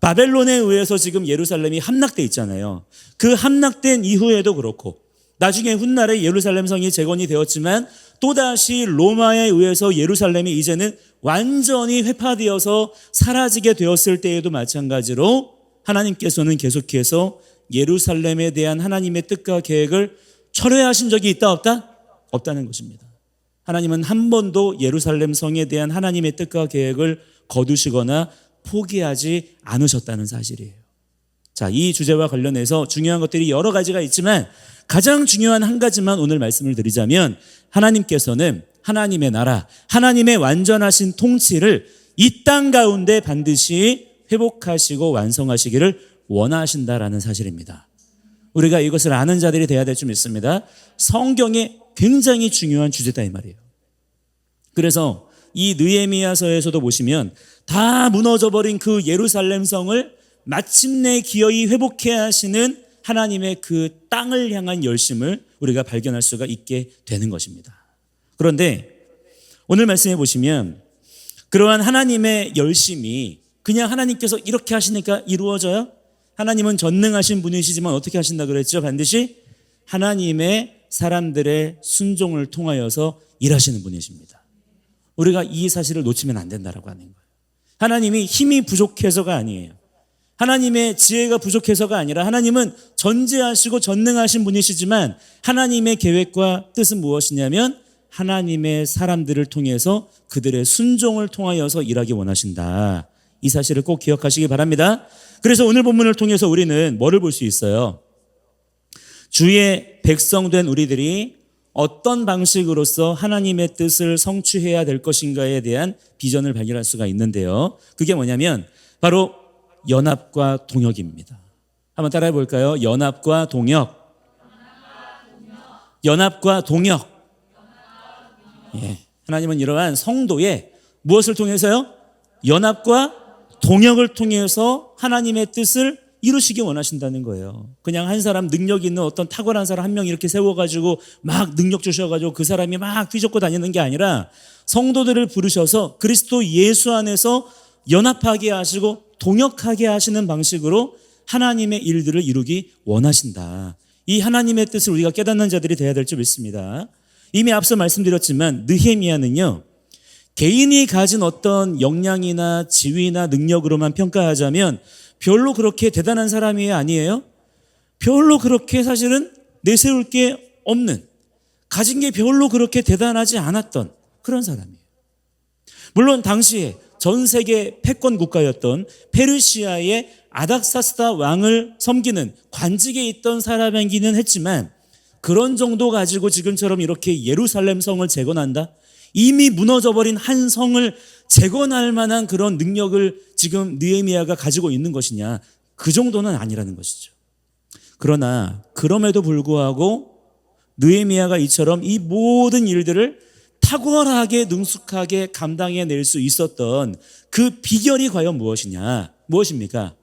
바벨론에 의해서 지금 예루살렘이 함락돼 있잖아요. 그 함락된 이후에도 그렇고, 나중에 훗날에 예루살렘 성이 재건이 되었지만 또다시 로마에 의해서 예루살렘이 이제는 완전히 회파되어서 사라지게 되었을 때에도 마찬가지로 하나님께서는 계속해서 예루살렘에 대한 하나님의 뜻과 계획을 철회하신 적이 있다 없다? 없다는 것입니다. 하나님은 한 번도 예루살렘 성에 대한 하나님의 뜻과 계획을 거두시거나 포기하지 않으셨다는 사실이에요. 자, 이 주제와 관련해서 중요한 것들이 여러 가지가 있지만 가장 중요한 한 가지만 오늘 말씀을 드리자면, 하나님께서는 하나님의 나라, 하나님의 완전하신 통치를 이 땅 가운데 반드시 회복하시고 완성하시기를 원하신다라는 사실입니다. 우리가 이것을 아는 자들이 돼야 될 줄 믿습니다. 성경에 굉장히 중요한 주제다 이 말이에요. 그래서 이 느헤미야서에서도 보시면 다 무너져버린 그 예루살렘 성을 마침내 기어이 회복해 하시는 하나님의 그 땅을 향한 열심을 우리가 발견할 수가 있게 되는 것입니다. 그런데 오늘 말씀해 보시면 그러한 하나님의 열심이 그냥 하나님께서 이렇게 하시니까 이루어져요? 하나님은 전능하신 분이시지만 어떻게 하신다 그랬죠? 반드시 하나님의 사람들의 순종을 통하여서 일하시는 분이십니다. 우리가 이 사실을 놓치면 안 된다라고 하는 거예요. 하나님이 힘이 부족해서가 아니에요. 하나님의 지혜가 부족해서가 아니라 하나님은 전지하시고 전능하신 분이시지만 하나님의 계획과 뜻은 무엇이냐면 하나님의 사람들을 통해서 그들의 순종을 통하여서 일하기 원하신다. 이 사실을 꼭 기억하시기 바랍니다. 그래서 오늘 본문을 통해서 우리는 뭐를 볼 수 있어요? 주의 백성된 우리들이 어떤 방식으로서 하나님의 뜻을 성취해야 될 것인가에 대한 비전을 발견할 수가 있는데요. 그게 뭐냐면 바로 연합과 동역입니다. 한번 따라해 볼까요? 연합과 동역. 연합과 동역. 예. 하나님은 이러한 성도의 무엇을 통해서요? 연합과 동역을 통해서 하나님의 뜻을 이루시기 원하신다는 거예요. 그냥 한 사람 능력 있는 어떤 탁월한 사람 한 명 이렇게 세워가지고 막 능력 주셔가지고 그 사람이 막 뒤적고 다니는 게 아니라 성도들을 부르셔서 그리스도 예수 안에서 연합하게 하시고 동역하게 하시는 방식으로 하나님의 일들을 이루기 원하신다. 이 하나님의 뜻을 우리가 깨닫는 자들이 되어야 될 줄 믿습니다. 이미 앞서 말씀드렸지만 느헤미야는요, 개인이 가진 어떤 역량이나 지위나 능력으로만 평가하자면 별로 그렇게 대단한 사람이 아니에요. 별로 그렇게 사실은 내세울 게 없는, 가진 게 별로 그렇게 대단하지 않았던 그런 사람이에요. 물론 당시에 전 세계 패권 국가였던 페르시아의 아닥사스다 왕을 섬기는 관직에 있던 사람이기는 했지만 그런 정도 가지고 지금처럼 이렇게 예루살렘 성을 재건한다? 이미 무너져버린 한 성을 재건할 만한 그런 능력을 지금 느헤미야가 가지고 있는 것이냐? 그 정도는 아니라는 것이죠. 그러나 그럼에도 불구하고 느헤미야가 이처럼 이 모든 일들을 탁월하게 능숙하게 감당해낼 수 있었던 그 비결이 과연 무엇이냐? 무엇입니까?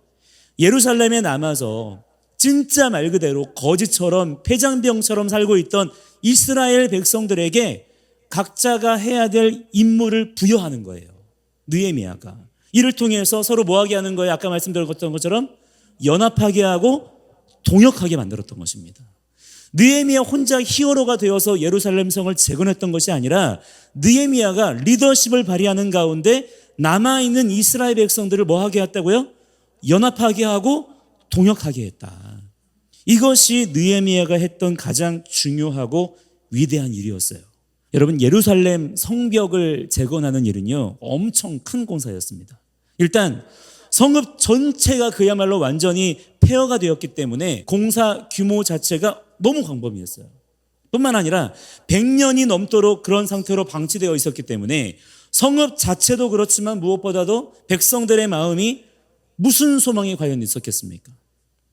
예루살렘에 남아서 진짜 말 그대로 거지처럼 폐장병처럼 살고 있던 이스라엘 백성들에게 각자가 해야 될 임무를 부여하는 거예요. 느헤미야가. 이를 통해서 서로 뭐하게 하는 거예요? 아까 말씀드렸던 것처럼 연합하게 하고 동역하게 만들었던 것입니다. 느헤미야 혼자 히어로가 되어서 예루살렘 성을 재건했던 것이 아니라 느헤미야가 리더십을 발휘하는 가운데 남아있는 이스라엘 백성들을 뭐하게 했다고요? 연합하게 하고 동역하게 했다. 이것이 느헤미야가 했던 가장 중요하고 위대한 일이었어요. 여러분, 예루살렘 성벽을 재건하는 일은요 엄청 큰 공사였습니다. 일단 성읍 전체가 그야말로 완전히 폐허가 되었기 때문에 공사 규모 자체가 너무 광범위했어요. 뿐만 아니라 100년이 넘도록 그런 상태로 방치되어 있었기 때문에 성읍 자체도 그렇지만 무엇보다도 백성들의 마음이 무슨 소망이 과연 있었겠습니까?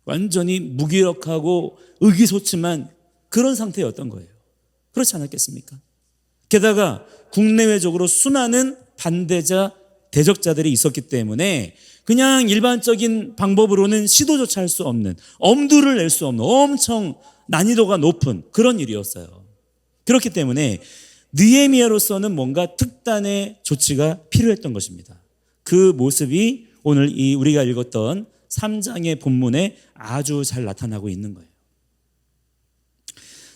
완전히 무기력하고 의기소침한 그런 상태였던 거예요. 그렇지 않았겠습니까? 게다가 국내외적으로 수많은 반대자, 대적자들이 있었기 때문에 그냥 일반적인 방법으로는 시도조차 할 수 없는, 엄두를 낼 수 없는 엄청 난이도가 높은 그런 일이었어요. 그렇기 때문에 느헤미야로서는 뭔가 특단의 조치가 필요했던 것입니다. 그 모습이 오늘 우리가 읽었던 3장의 본문에 아주 잘 나타나고 있는 거예요.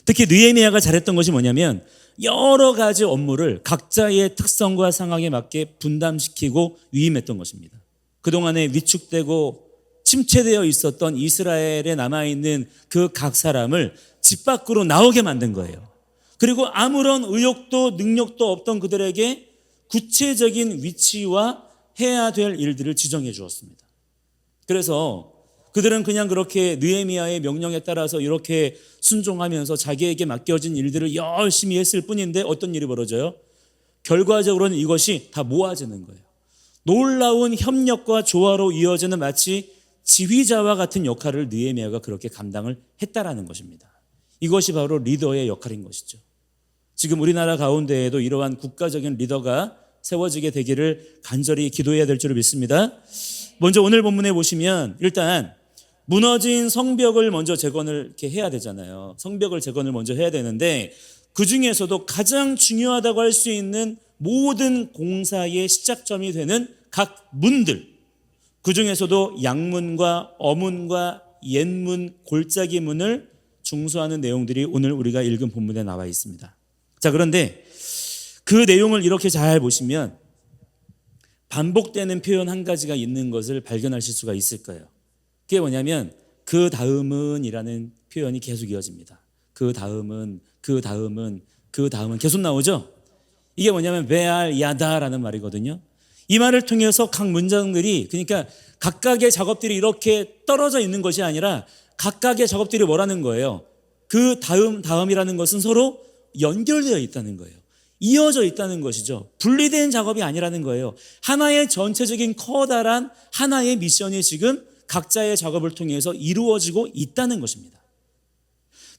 특히 느헤미야가 잘했던 것이 뭐냐면 여러 가지 업무를 각자의 특성과 상황에 맞게 분담시키고 위임했던 것입니다. 그동안에 위축되고 침체되어 있었던 이스라엘에 남아있는 그 각 사람을 집 밖으로 나오게 만든 거예요. 그리고 아무런 의욕도 능력도 없던 그들에게 구체적인 위치와 해야 될 일들을 지정해 주었습니다. 그래서 그들은 그냥 그렇게 느헤미야의 명령에 따라서 이렇게 순종하면서 자기에게 맡겨진 일들을 열심히 했을 뿐인데 어떤 일이 벌어져요? 결과적으로는 이것이 다 모아지는 거예요. 놀라운 협력과 조화로 이어지는 마치 지휘자와 같은 역할을 느헤미야가 그렇게 감당을 했다라는 것입니다. 이것이 바로 리더의 역할인 것이죠. 지금 우리나라 가운데에도 이러한 국가적인 리더가 세워지게 되기를 간절히 기도해야 될 줄 믿습니다. 먼저 오늘 본문에 보시면 일단 무너진 성벽을 먼저 재건을 이렇게 해야 되잖아요. 성벽을 재건을 먼저 해야 되는데 그 중에서도 가장 중요하다고 할 수 있는 모든 공사의 시작점이 되는 각 문들, 그 중에서도 양문과 어문과 옛문, 골짜기 문을 중수하는 내용들이 오늘 우리가 읽은 본문에 나와 있습니다. 자, 그런데 그 내용을 이렇게 잘 보시면 반복되는 표현 한 가지가 있는 것을 발견하실 수가 있을 거예요. 그게 뭐냐면 그 다음은 이라는 표현이 계속 이어집니다. 그 다음은 계속 나오죠. 이게 뭐냐면 베알 야다라는 말이거든요. 이 말을 통해서 각 문장들이, 그러니까 각각의 작업들이 이렇게 떨어져 있는 것이 아니라 각각의 작업들이 뭐라는 거예요? 그 다음이라는 것은 서로 연결되어 있다는 거예요. 이어져 있다는 것이죠. 분리된 작업이 아니라는 거예요. 하나의 전체적인 커다란 하나의 미션이 지금 각자의 작업을 통해서 이루어지고 있다는 것입니다.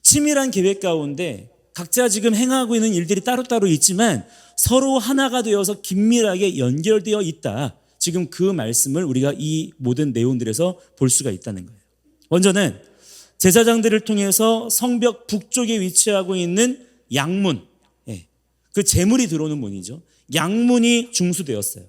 치밀한 계획 가운데 각자 지금 행하고 있는 일들이 따로따로 있지만 서로 하나가 되어서 긴밀하게 연결되어 있다. 지금 그 말씀을 우리가 이 모든 내용들에서 볼 수가 있다는 거예요. 먼저는 제사장들을 통해서 성벽 북쪽에 위치하고 있는 양문, 그 제물이 들어오는 문이죠. 양문이 중수되었어요.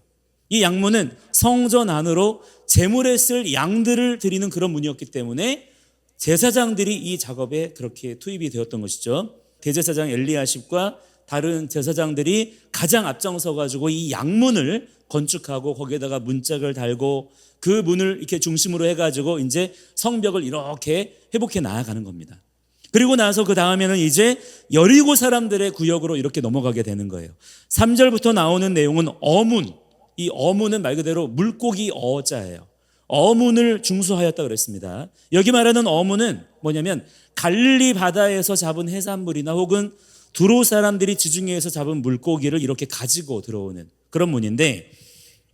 이 양문은 성전 안으로 제물에 쓸 양들을 드리는 그런 문이었기 때문에 제사장들이 이 작업에 그렇게 투입이 되었던 것이죠. 대제사장 엘리야십과 다른 제사장들이 가장 앞장서 가지고 이 양문을 건축하고 거기에다가 문짝을 달고 그 문을 이렇게 중심으로 해가지고 이제 성벽을 이렇게 회복해 나아가는 겁니다. 그리고 나서 그 다음에는 이제 여리고 사람들의 구역으로 이렇게 넘어가게 되는 거예요. 3절부터 나오는 내용은 어문. 이 어문은 말 그대로 물고기 어자예요. 어문을 중수하였다 그랬습니다. 여기 말하는 어문은 뭐냐면 갈릴리 바다에서 잡은 해산물이나 혹은 두로 사람들이 지중해에서 잡은 물고기를 이렇게 가지고 들어오는 그런 문인데,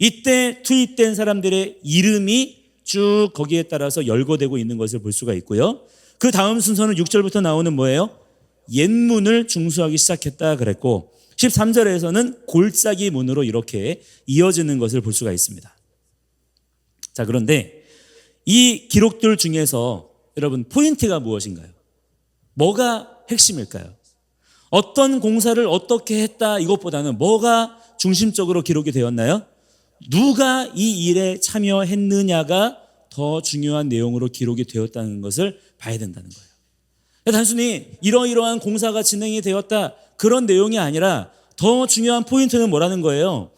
이때 투입된 사람들의 이름이 쭉 거기에 따라서 열거되고 있는 것을 볼 수가 있고요. 그 다음 순서는 6절부터 나오는 뭐예요? 옛문을 중수하기 시작했다 그랬고 13절에서는 골짜기 문으로 이렇게 이어지는 것을 볼 수가 있습니다. 자, 그런데 이 기록들 중에서 여러분 포인트가 무엇인가요? 뭐가 핵심일까요? 어떤 공사를 어떻게 했다 이것보다는 뭐가 중심적으로 기록이 되었나요? 누가 이 일에 참여했느냐가 더 중요한 내용으로 기록이 되었다는 것을 봐야 된다는 거예요. 단순히 이러이러한 공사가 진행이 되었다 그런 내용이 아니라 더 중요한 포인트는 뭐라는 거예요?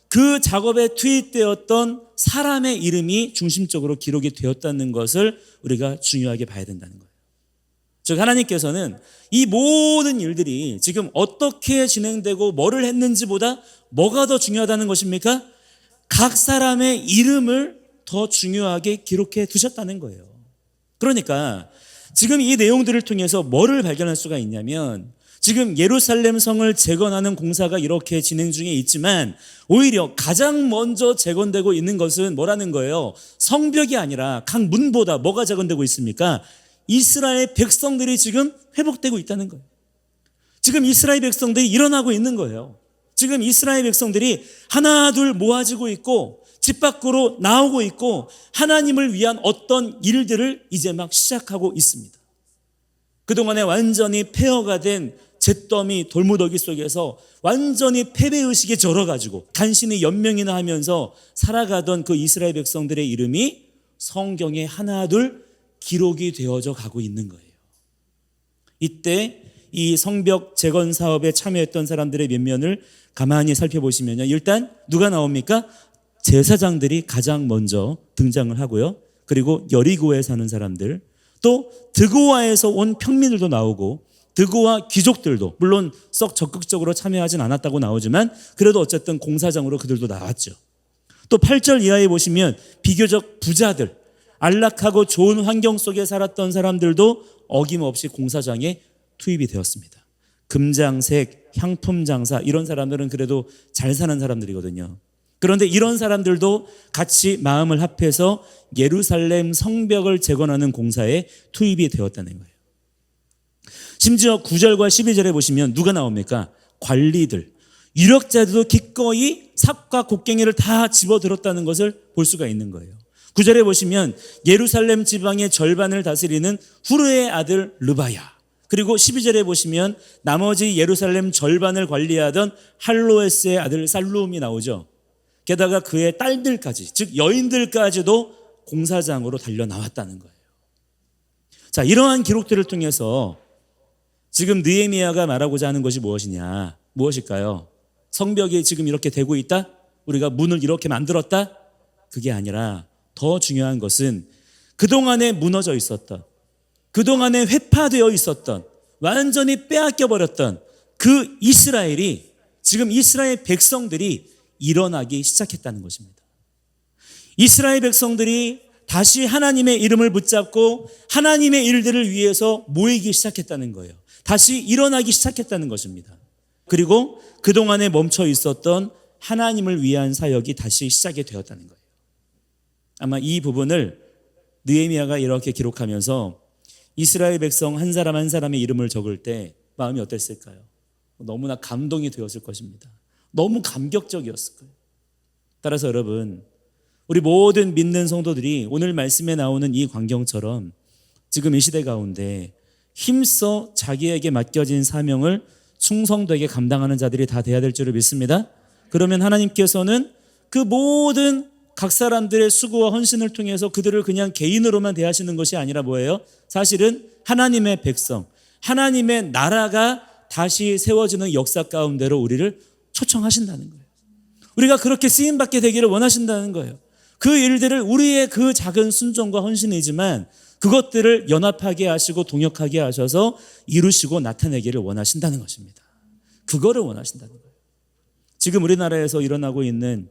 그 작업에 투입되었던 사람의 이름이 중심적으로 기록이 되었다는 것을 우리가 중요하게 봐야 된다는 거예요. 즉 하나님께서는 이 모든 일들이 지금 어떻게 진행되고 뭐를 했는지보다 뭐가 더 중요하다는 것입니까? 각 사람의 이름을 더 중요하게 기록해 두셨다는 거예요. 그러니까 지금 이 내용들을 통해서 뭐를 발견할 수가 있냐면, 지금 예루살렘 성을 재건하는 공사가 이렇게 진행 중에 있지만 오히려 가장 먼저 재건되고 있는 것은 뭐라는 거예요? 성벽이 아니라 각 문보다 뭐가 재건되고 있습니까? 이스라엘 백성들이 지금 회복되고 있다는 거예요. 지금 이스라엘 백성들이 일어나고 있는 거예요. 지금 이스라엘 백성들이 하나 둘 모아지고 있고 집 밖으로 나오고 있고 하나님을 위한 어떤 일들을 이제 막 시작하고 있습니다. 그동안에 완전히 폐허가 된 잿더미 돌무더기 속에서 완전히 패배의식에 절어가지고 간신히 연명이나 하면서 살아가던 그 이스라엘 백성들의 이름이 성경에 하나둘 기록이 되어져 가고 있는 거예요. 이때 이 성벽 재건 사업에 참여했던 사람들의 면면을 가만히 살펴보시면요, 일단 누가 나옵니까? 제사장들이 가장 먼저 등장을 하고요. 그리고 여리고에 사는 사람들, 또 드고아에서 온 평민들도 나오고 드고아 귀족들도, 물론 썩 적극적으로 참여하진 않았다고 나오지만 그래도 어쨌든 공사장으로 그들도 나왔죠. 또 8절 이하에 보시면 비교적 부자들, 안락하고 좋은 환경 속에 살았던 사람들도 어김없이 공사장에 투입이 되었습니다. 금장색, 향품 장사, 이런 사람들은 그래도 잘 사는 사람들이거든요. 그런데 이런 사람들도 같이 마음을 합해서 예루살렘 성벽을 재건하는 공사에 투입이 되었다는 거예요. 심지어 9절과 12절에 보시면 누가 나옵니까? 관리들, 유력자들도 기꺼이 삽과 곡괭이를 다 집어들었다는 것을 볼 수가 있는 거예요. 9절에 보시면 예루살렘 지방의 절반을 다스리는 후르의 아들 르바야, 그리고 12절에 보시면 나머지 예루살렘 절반을 관리하던 할로에스의 아들 살룸이 나오죠. 게다가 그의 딸들까지, 즉 여인들까지도 공사장으로 달려 나왔다는 거예요. 자, 이러한 기록들을 통해서 지금 느헤미야가 말하고자 하는 것이 무엇이냐? 무엇일까요? 성벽이 지금 이렇게 되고 있다? 우리가 문을 이렇게 만들었다? 그게 아니라 더 중요한 것은 그동안에 무너져 있었던, 그동안에 회파되어 있었던, 완전히 빼앗겨 버렸던 그 이스라엘이, 지금 이스라엘 백성들이 일어나기 시작했다는 것입니다. 이스라엘 백성들이 다시 하나님의 이름을 붙잡고 하나님의 일들을 위해서 모이기 시작했다는 거예요. 다시 일어나기 시작했다는 것입니다. 그리고 그동안에 멈춰 있었던 하나님을 위한 사역이 다시 시작이 되었다는 거예요. 아마 이 부분을 느헤미야가 이렇게 기록하면서 이스라엘 백성 한 사람 한 사람의 이름을 적을 때 마음이 어땠을까요? 너무나 감동이 되었을 것입니다. 너무 감격적이었을 거예요. 따라서 여러분, 우리 모든 믿는 성도들이 오늘 말씀에 나오는 이 광경처럼 지금 이 시대 가운데 힘써 자기에게 맡겨진 사명을 충성되게 감당하는 자들이 다 돼야 될 줄을 믿습니다. 그러면 하나님께서는 그 모든 각 사람들의 수고와 헌신을 통해서 그들을 그냥 개인으로만 대하시는 것이 아니라 뭐예요? 사실은 하나님의 백성, 하나님의 나라가 다시 세워지는 역사 가운데로 우리를 초청하신다는 거예요. 우리가 그렇게 쓰임받게 되기를 원하신다는 거예요. 그 일들을 우리의 그 작은 순종과 헌신이지만 그것들을 연합하게 하시고 동역하게 하셔서 이루시고 나타내기를 원하신다는 것입니다. 그거를 원하신다는 거예요. 지금 우리나라에서 일어나고 있는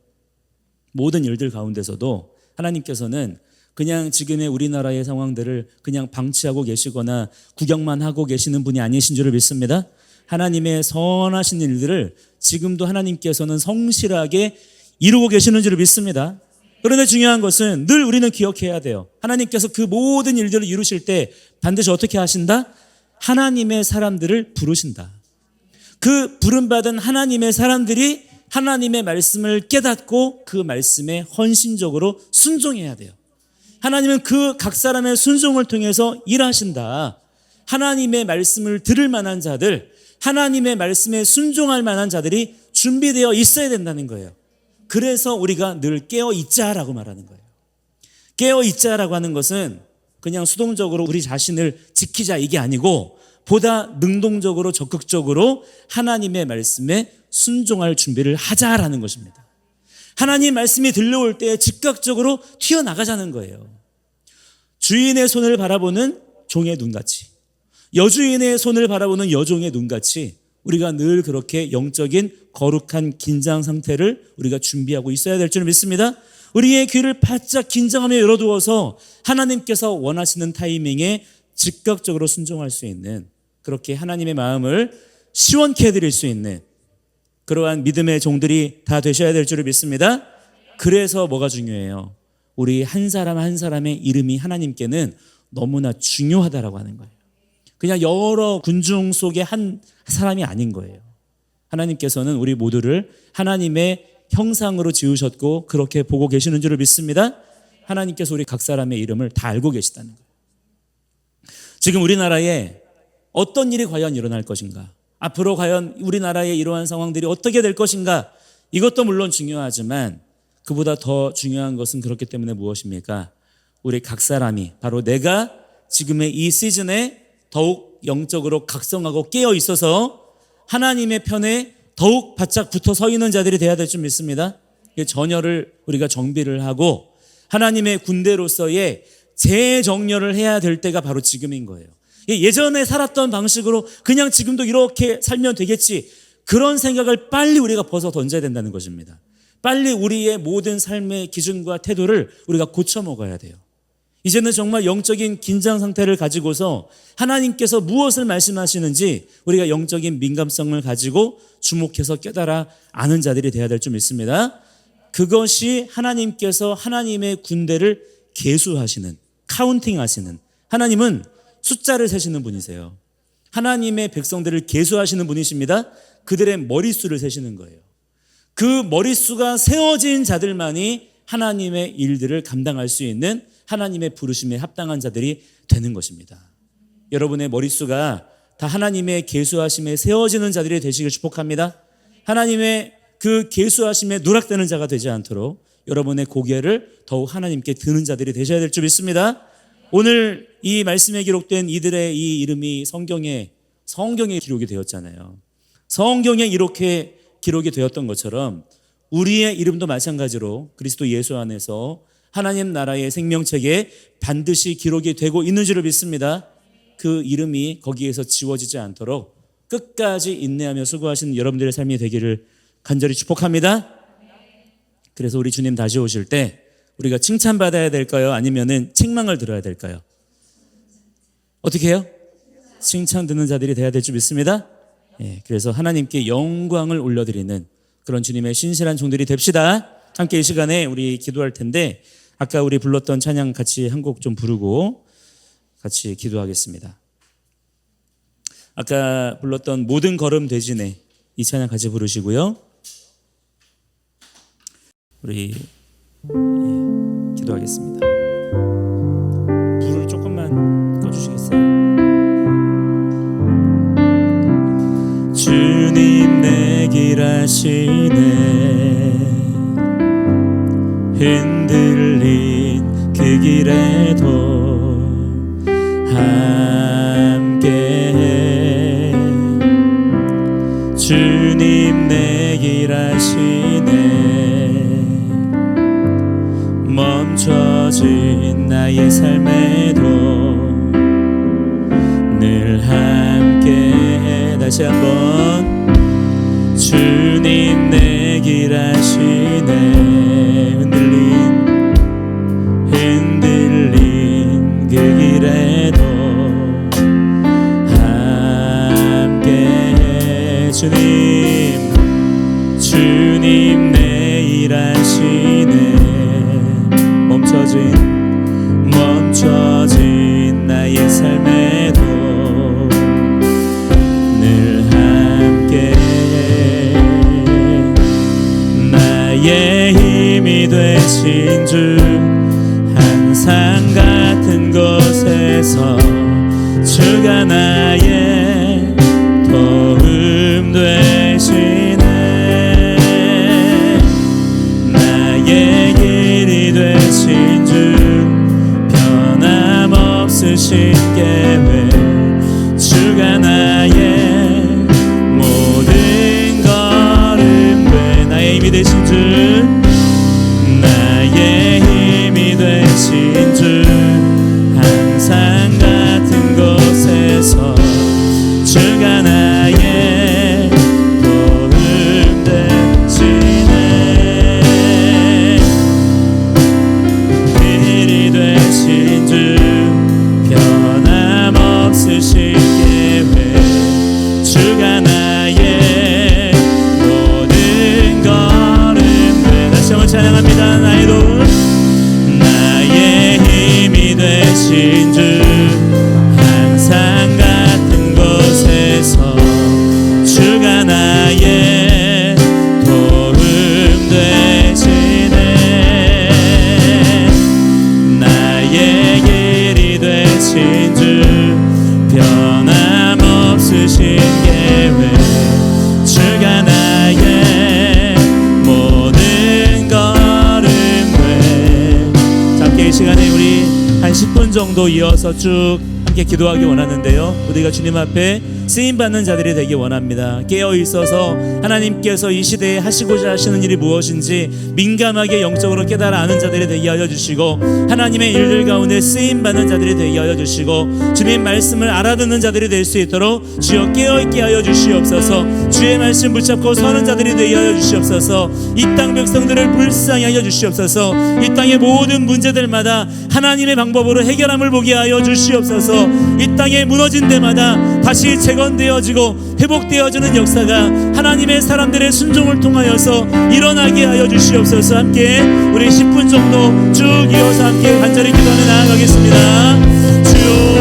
모든 일들 가운데서도 하나님께서는 그냥 지금의 우리나라의 상황들을 그냥 방치하고 계시거나 구경만 하고 계시는 분이 아니신 줄을 믿습니다. 하나님의 선하신 일들을 지금도 하나님께서는 성실하게 이루고 계시는 줄을 믿습니다. 그런데 중요한 것은 늘 우리는 기억해야 돼요. 하나님께서 그 모든 일들을 이루실 때 반드시 어떻게 하신다? 하나님의 사람들을 부르신다. 그 부름받은 하나님의 사람들이 하나님의 말씀을 깨닫고 그 말씀에 헌신적으로 순종해야 돼요. 하나님은 그 각 사람의 순종을 통해서 일하신다. 하나님의 말씀을 들을 만한 자들, 하나님의 말씀에 순종할 만한 자들이 준비되어 있어야 된다는 거예요. 그래서 우리가 늘 깨어있자라고 말하는 거예요. 깨어있자라고 하는 것은 그냥 수동적으로 우리 자신을 지키자 이게 아니고 보다 능동적으로 적극적으로 하나님의 말씀에 순종할 준비를 하자라는 것입니다. 하나님 말씀이 들려올 때 즉각적으로 튀어나가자는 거예요. 주인의 손을 바라보는 종의 눈같이, 여주인의 손을 바라보는 여종의 눈같이 우리가 늘 그렇게 영적인 거룩한 긴장 상태를 우리가 준비하고 있어야 될 줄 믿습니다. 우리의 귀를 바짝 긴장하며 열어두어서 하나님께서 원하시는 타이밍에 즉각적으로 순종할 수 있는, 그렇게 하나님의 마음을 시원케 해드릴 수 있는 그러한 믿음의 종들이 다 되셔야 될 줄 믿습니다. 그래서 뭐가 중요해요? 우리 한 사람 한 사람의 이름이 하나님께는 너무나 중요하다라고 하는 거예요. 그냥 여러 군중 속의 한 사람이 아닌 거예요. 하나님께서는 우리 모두를 하나님의 형상으로 지으셨고 그렇게 보고 계시는 줄을 믿습니다. 하나님께서 우리 각 사람의 이름을 다 알고 계시다는 거예요. 지금 우리나라에 어떤 일이 과연 일어날 것인가, 앞으로 과연 우리나라의 이러한 상황들이 어떻게 될 것인가, 이것도 물론 중요하지만 그보다 더 중요한 것은 그렇기 때문에 무엇입니까? 우리 각 사람이, 바로 내가 지금의 이 시즌에 더욱 영적으로 각성하고 깨어 있어서 하나님의 편에 더욱 바짝 붙어 서 있는 자들이 되어야 될 줄 믿습니다. 전열을 우리가 정비를 하고 하나님의 군대로서의 재정렬을 해야 될 때가 바로 지금인 거예요. 예전에 살았던 방식으로 그냥 지금도 이렇게 살면 되겠지, 그런 생각을 빨리 우리가 벗어 던져야 된다는 것입니다. 빨리 우리의 모든 삶의 기준과 태도를 우리가 고쳐 먹어야 돼요. 이제는 정말 영적인 긴장 상태를 가지고서 하나님께서 무엇을 말씀하시는지 우리가 영적인 민감성을 가지고 주목해서 깨달아 아는 자들이 되어야 될 줄 믿습니다. 그것이 하나님께서 하나님의 군대를 계수하시는, 카운팅하시는, 하나님은 숫자를 세시는 분이세요. 하나님의 백성들을 계수하시는 분이십니다. 그들의 머릿수를 세시는 거예요. 그 머릿수가 세워진 자들만이 하나님의 일들을 감당할 수 있는 하나님의 부르심에 합당한 자들이 되는 것입니다. 여러분의 머릿수가 다 하나님의 계수하심에 세워지는 자들이 되시길 축복합니다. 하나님의 그 계수하심에 누락되는 자가 되지 않도록 여러분의 고개를 더욱 하나님께 드는 자들이 되셔야 될 줄 믿습니다. 오늘 이 말씀에 기록된 이들의 이 이름이 성경에 기록이 되었잖아요. 성경에 이렇게 기록이 되었던 것처럼 우리의 이름도 마찬가지로 그리스도 예수 안에서 하나님 나라의 생명책에 반드시 기록이 되고 있는 줄을 믿습니다. 그 이름이 거기에서 지워지지 않도록 끝까지 인내하며 수고하시는 여러분들의 삶이 되기를 간절히 축복합니다. 그래서 우리 주님 다시 오실 때 우리가 칭찬받아야 될까요? 아니면은 책망을 들어야 될까요? 어떻게 해요? 칭찬 듣는 자들이 돼야 될 줄 믿습니다. 그래서 하나님께 영광을 올려드리는 그런 주님의 신실한 종들이 됩시다. 함께 이 시간에 우리 기도할 텐데 아까 우리 불렀던 찬양 같이 한 곡 좀 부르고 같이 기도하겠습니다. 아까 불렀던 모든 걸음 대진에 이 찬양 같이 부르시고요. 우리 기도하겠습니다. 불을 조금만 꺼주시겠어요? 주님 내 길 아시네, 흔들린 그 길에도 함께해. 주님 내 길 아시네, 멈춰진 나의 삶에도 늘 함께해. 다시 한번 주님 내 길 아시네, 흔들린 그 길에도 함께해. 주님 내 일 아시네, 멈춰진 나의 삶에도 늘 함께해. 나의 힘이 되신 주, 항상 같은 곳에서 주가 나의 도움 되시네. 나의 길이 되신 주, 변함없으신 계획, 주가 나의 모든 걸음 돼. 나의 힘이 되신 주, 나의 힘이 되신 주, 항상 같은 곳에서 주가 나의 되신 주 항상 같은 곳에서 주가 나의 도움 되시네. 나의 길이 되신 주 변함없으신 계획 주가 나의 모든 걸음을. 자, 함께 이 시간에 우리 한 10분 정도 이어서 쭉 함께 기도하기 원하는데요, 우리가 주님 앞에 쓰임받는 자들이 되기 원합니다. 깨어있어서 하나님께서 이 시대에 하시고자 하시는 일이 무엇인지 민감하게 영적으로 깨달아 아는 자들이 되게 하여 주시고, 하나님의 일들 가운데 쓰임받는 자들이 되게 하여 주시고, 주님 말씀을 알아듣는 자들이 될 수 있도록 주여 깨어있게 하여 주시옵소서. 주의 말씀 붙잡고 서는 자들이 되게 하여 주시옵소서. 이 땅 백성들을 불쌍히 하여 주시옵소서. 이 땅의 모든 문제들마다 하나님의 방법으로 해결함을 보게 하여 주시옵소서. 이 땅에 무너진 데마다 다시 재건되어지고 회복되어지는 역사가 하나님의 사람들의 순종을 통하여서 일어나게 하여 주시옵소서. 함께 우리 10분 정도 쭉 이어서 함께 간절히 기도하며 나아가겠습니다. 주여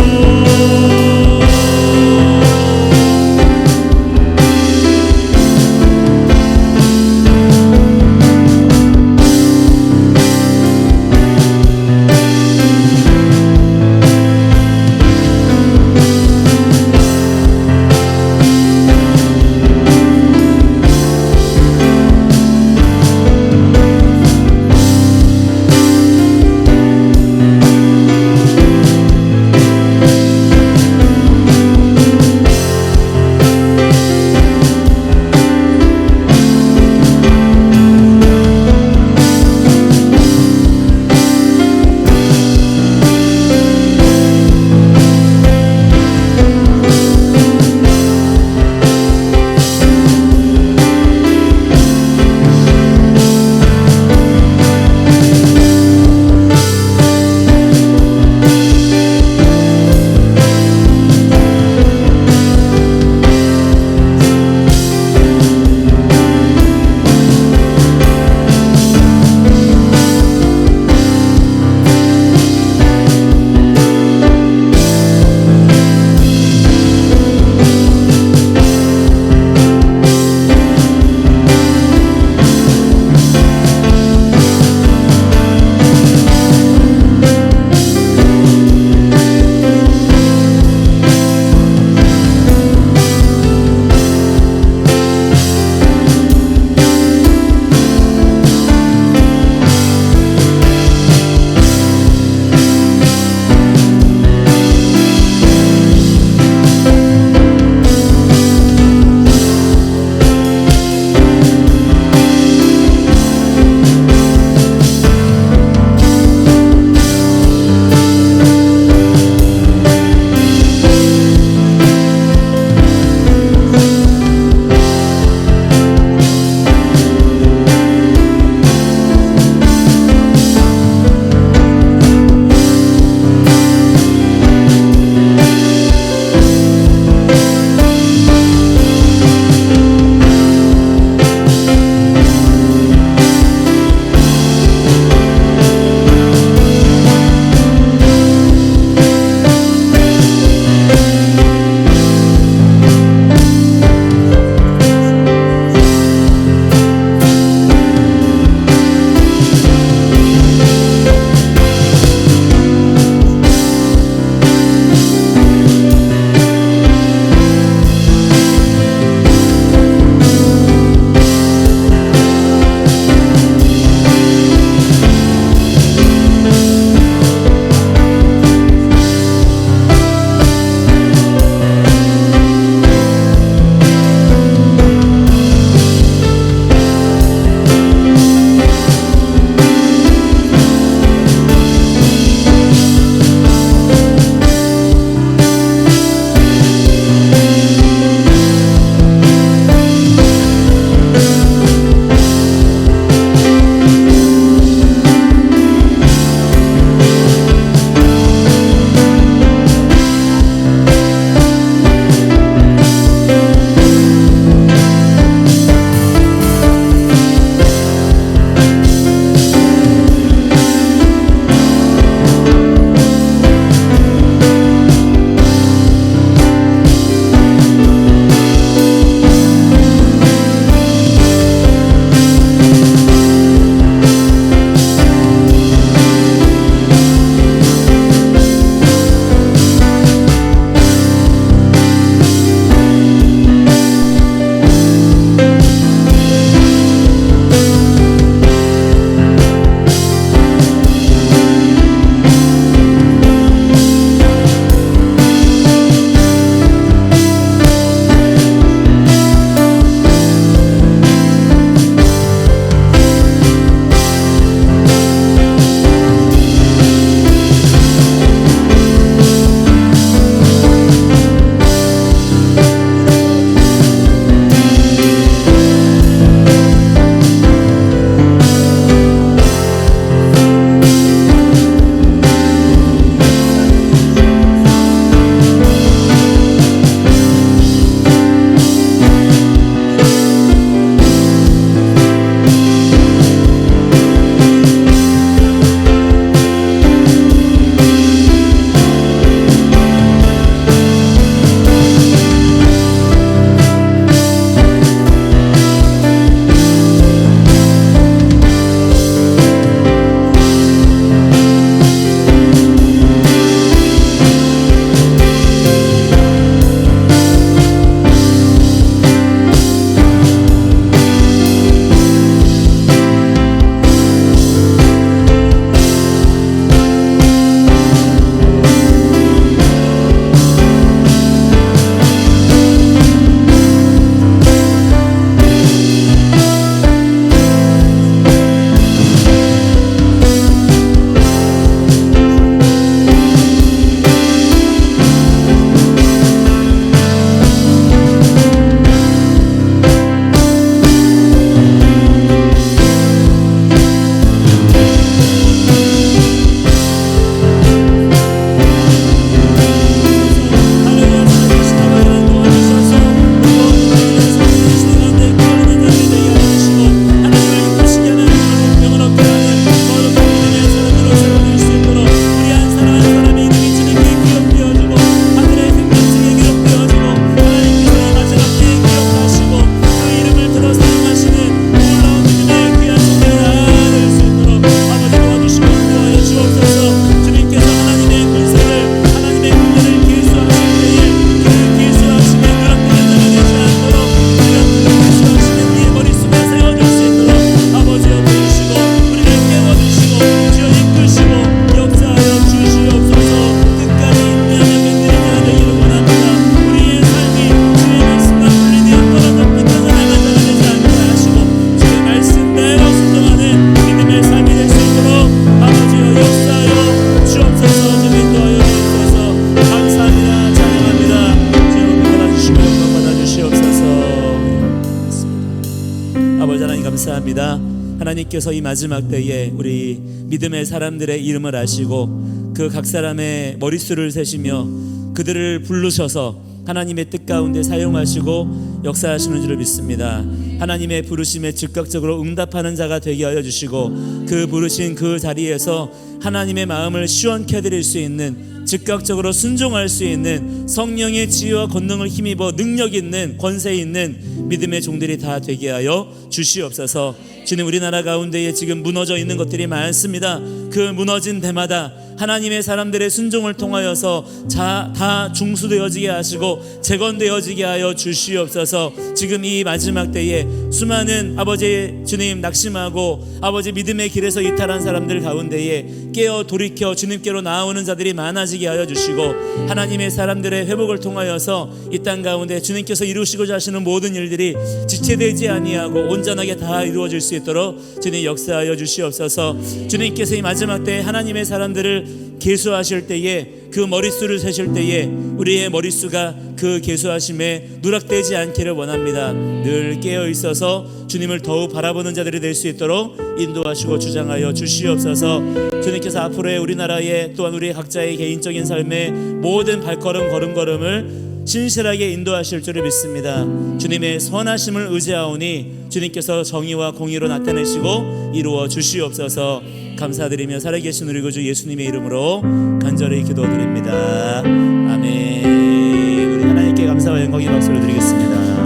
아버지 하나님 감사합니다. 하나님께서 이 마지막 때에 우리 믿음의 사람들의 이름을 아시고 그 각 사람의 머릿수를 세시며 그들을 부르셔서 하나님의 뜻 가운데 사용하시고 역사하시는 줄을 믿습니다. 하나님의 부르심에 즉각적으로 응답하는 자가 되게 하여 주시고 그 부르신 그 자리에서 하나님의 마음을 시원케 해드릴 수 있는, 즉각적으로 순종할 수 있는 성령의 지혜와 권능을 힘입어 능력 있는, 권세 있는 믿음의 종들이 다 되게 하여 주시옵소서. 주님, 우리나라 가운데에 지금 무너져 있는 것들이 많습니다. 그 무너진 데마다 하나님의 사람들의 순종을 통하여서 다 중수되어지게 하시고 재건되어지게 하여 주시옵소서. 지금 이 마지막 때에 수많은 아버지 주님 낙심하고 아버지 믿음의 길에서 이탈한 사람들 가운데에 깨어 돌이켜 주님께로 나아오는 자들이 많아지게 하여 주시고 하나님의 사람들의 회복을 통하여서 이 땅 가운데 주님께서 이루시고자 하시는 모든 일들이 지체되지 아니하고 온전하게 다 이루어질 수 있도록 주님 역사하여 주시옵소서. 주님께서 이 마지막 때에 하나님의 사람들을 계수하실 때에 그 머릿수를 세실 때에 우리의 머릿수가 그 계수하심에 누락되지 않기를 원합니다. 늘 깨어 있어서 주님을 더욱 바라보는 자들이 될 수 있도록 인도하시고 주장하여 주시옵소서. 주님께서 앞으로의 우리나라의 또한 우리 각자의 개인적인 삶의 모든 걸음걸음을 신실하게 인도하실 줄을 믿습니다. 주님의 선하심을 의지하오니 주님께서 정의와 공의로 나타내시고 이루어 주시옵소서. 감사드리며 살아계신 우리 구주 예수님의 이름으로 간절히 기도드립니다. 아멘. 우리 하나님께 감사와 영광의 박수를 드리겠습니다.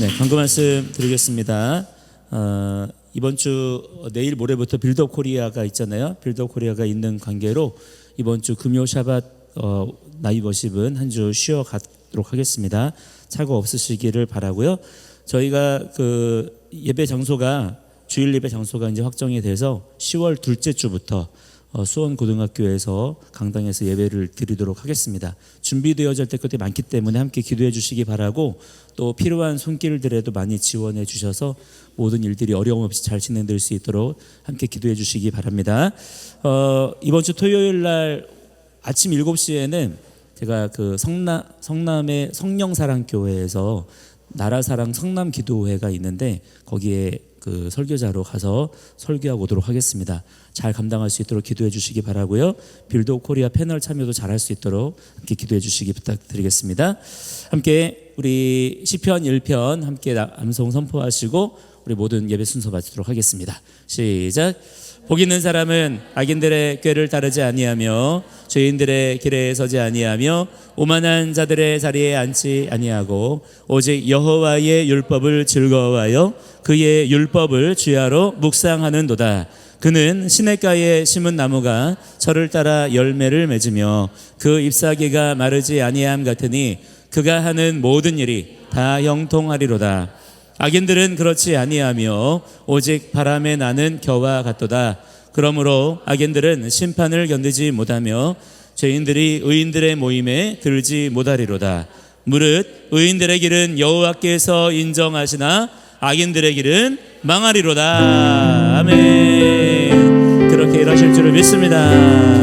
네, 광고 말씀 드리겠습니다. 이번 주 내일 모레부터 빌드업 코리아가 있잖아요. 빌드업 코리아가 있는 관계로 이번 주 금요 샤밧 나이 워십은 한 주 쉬어 가도록 하겠습니다. 착오 없으시기를 바라고요. 저희가 그 예배 장소가 주일 예배 장소가 이제 확정이 돼서 10월 둘째 주부터 수원 고등학교에서 강당에서 예배를 드리도록 하겠습니다. 준비되어질 때 것들이 많기 때문에 함께 기도해 주시기 바라고, 또 필요한 손길들에도 많이 지원해 주셔서 모든 일들이 어려움 없이 잘 진행될 수 있도록 함께 기도해 주시기 바랍니다. 이번 주 토요일 날 아침 7시에는 제가 그 성남의 성령사랑교회에서 나라사랑 성남기도회가 있는데 거기에 그 설교자로 가서 설교하고 오도록 하겠습니다. 잘 감당할 수 있도록 기도해 주시기 바라고요. 빌드업 코리아 패널 참여도 잘할 수 있도록 함께 기도해 주시기 부탁드리겠습니다. 함께 우리 시편 1편 함께 암송 선포하시고 우리 모든 예배 순서 마치도록 하겠습니다. 시작. 복 있는 사람은 악인들의 꾀를 따르지 아니하며 죄인들의 길에 서지 아니하며 오만한 자들의 자리에 앉지 아니하고 오직 여호와의 율법을 즐거워하여 그의 율법을 주야로 묵상하는도다. 그는 시냇가에 심은 나무가 철을 따라 열매를 맺으며 그 잎사귀가 마르지 아니함 같으니 그가 하는 모든 일이 다 형통하리로다. 악인들은 그렇지 아니하며 오직 바람에 나는 겨와 같도다. 그러므로 악인들은 심판을 견디지 못하며 죄인들이 의인들의 모임에 들지 못하리로다. 무릇 의인들의 길은 여호와께서 인정하시나 악인들의 길은 망하리로다. 아멘. 그렇게 일하실 줄을 믿습니다.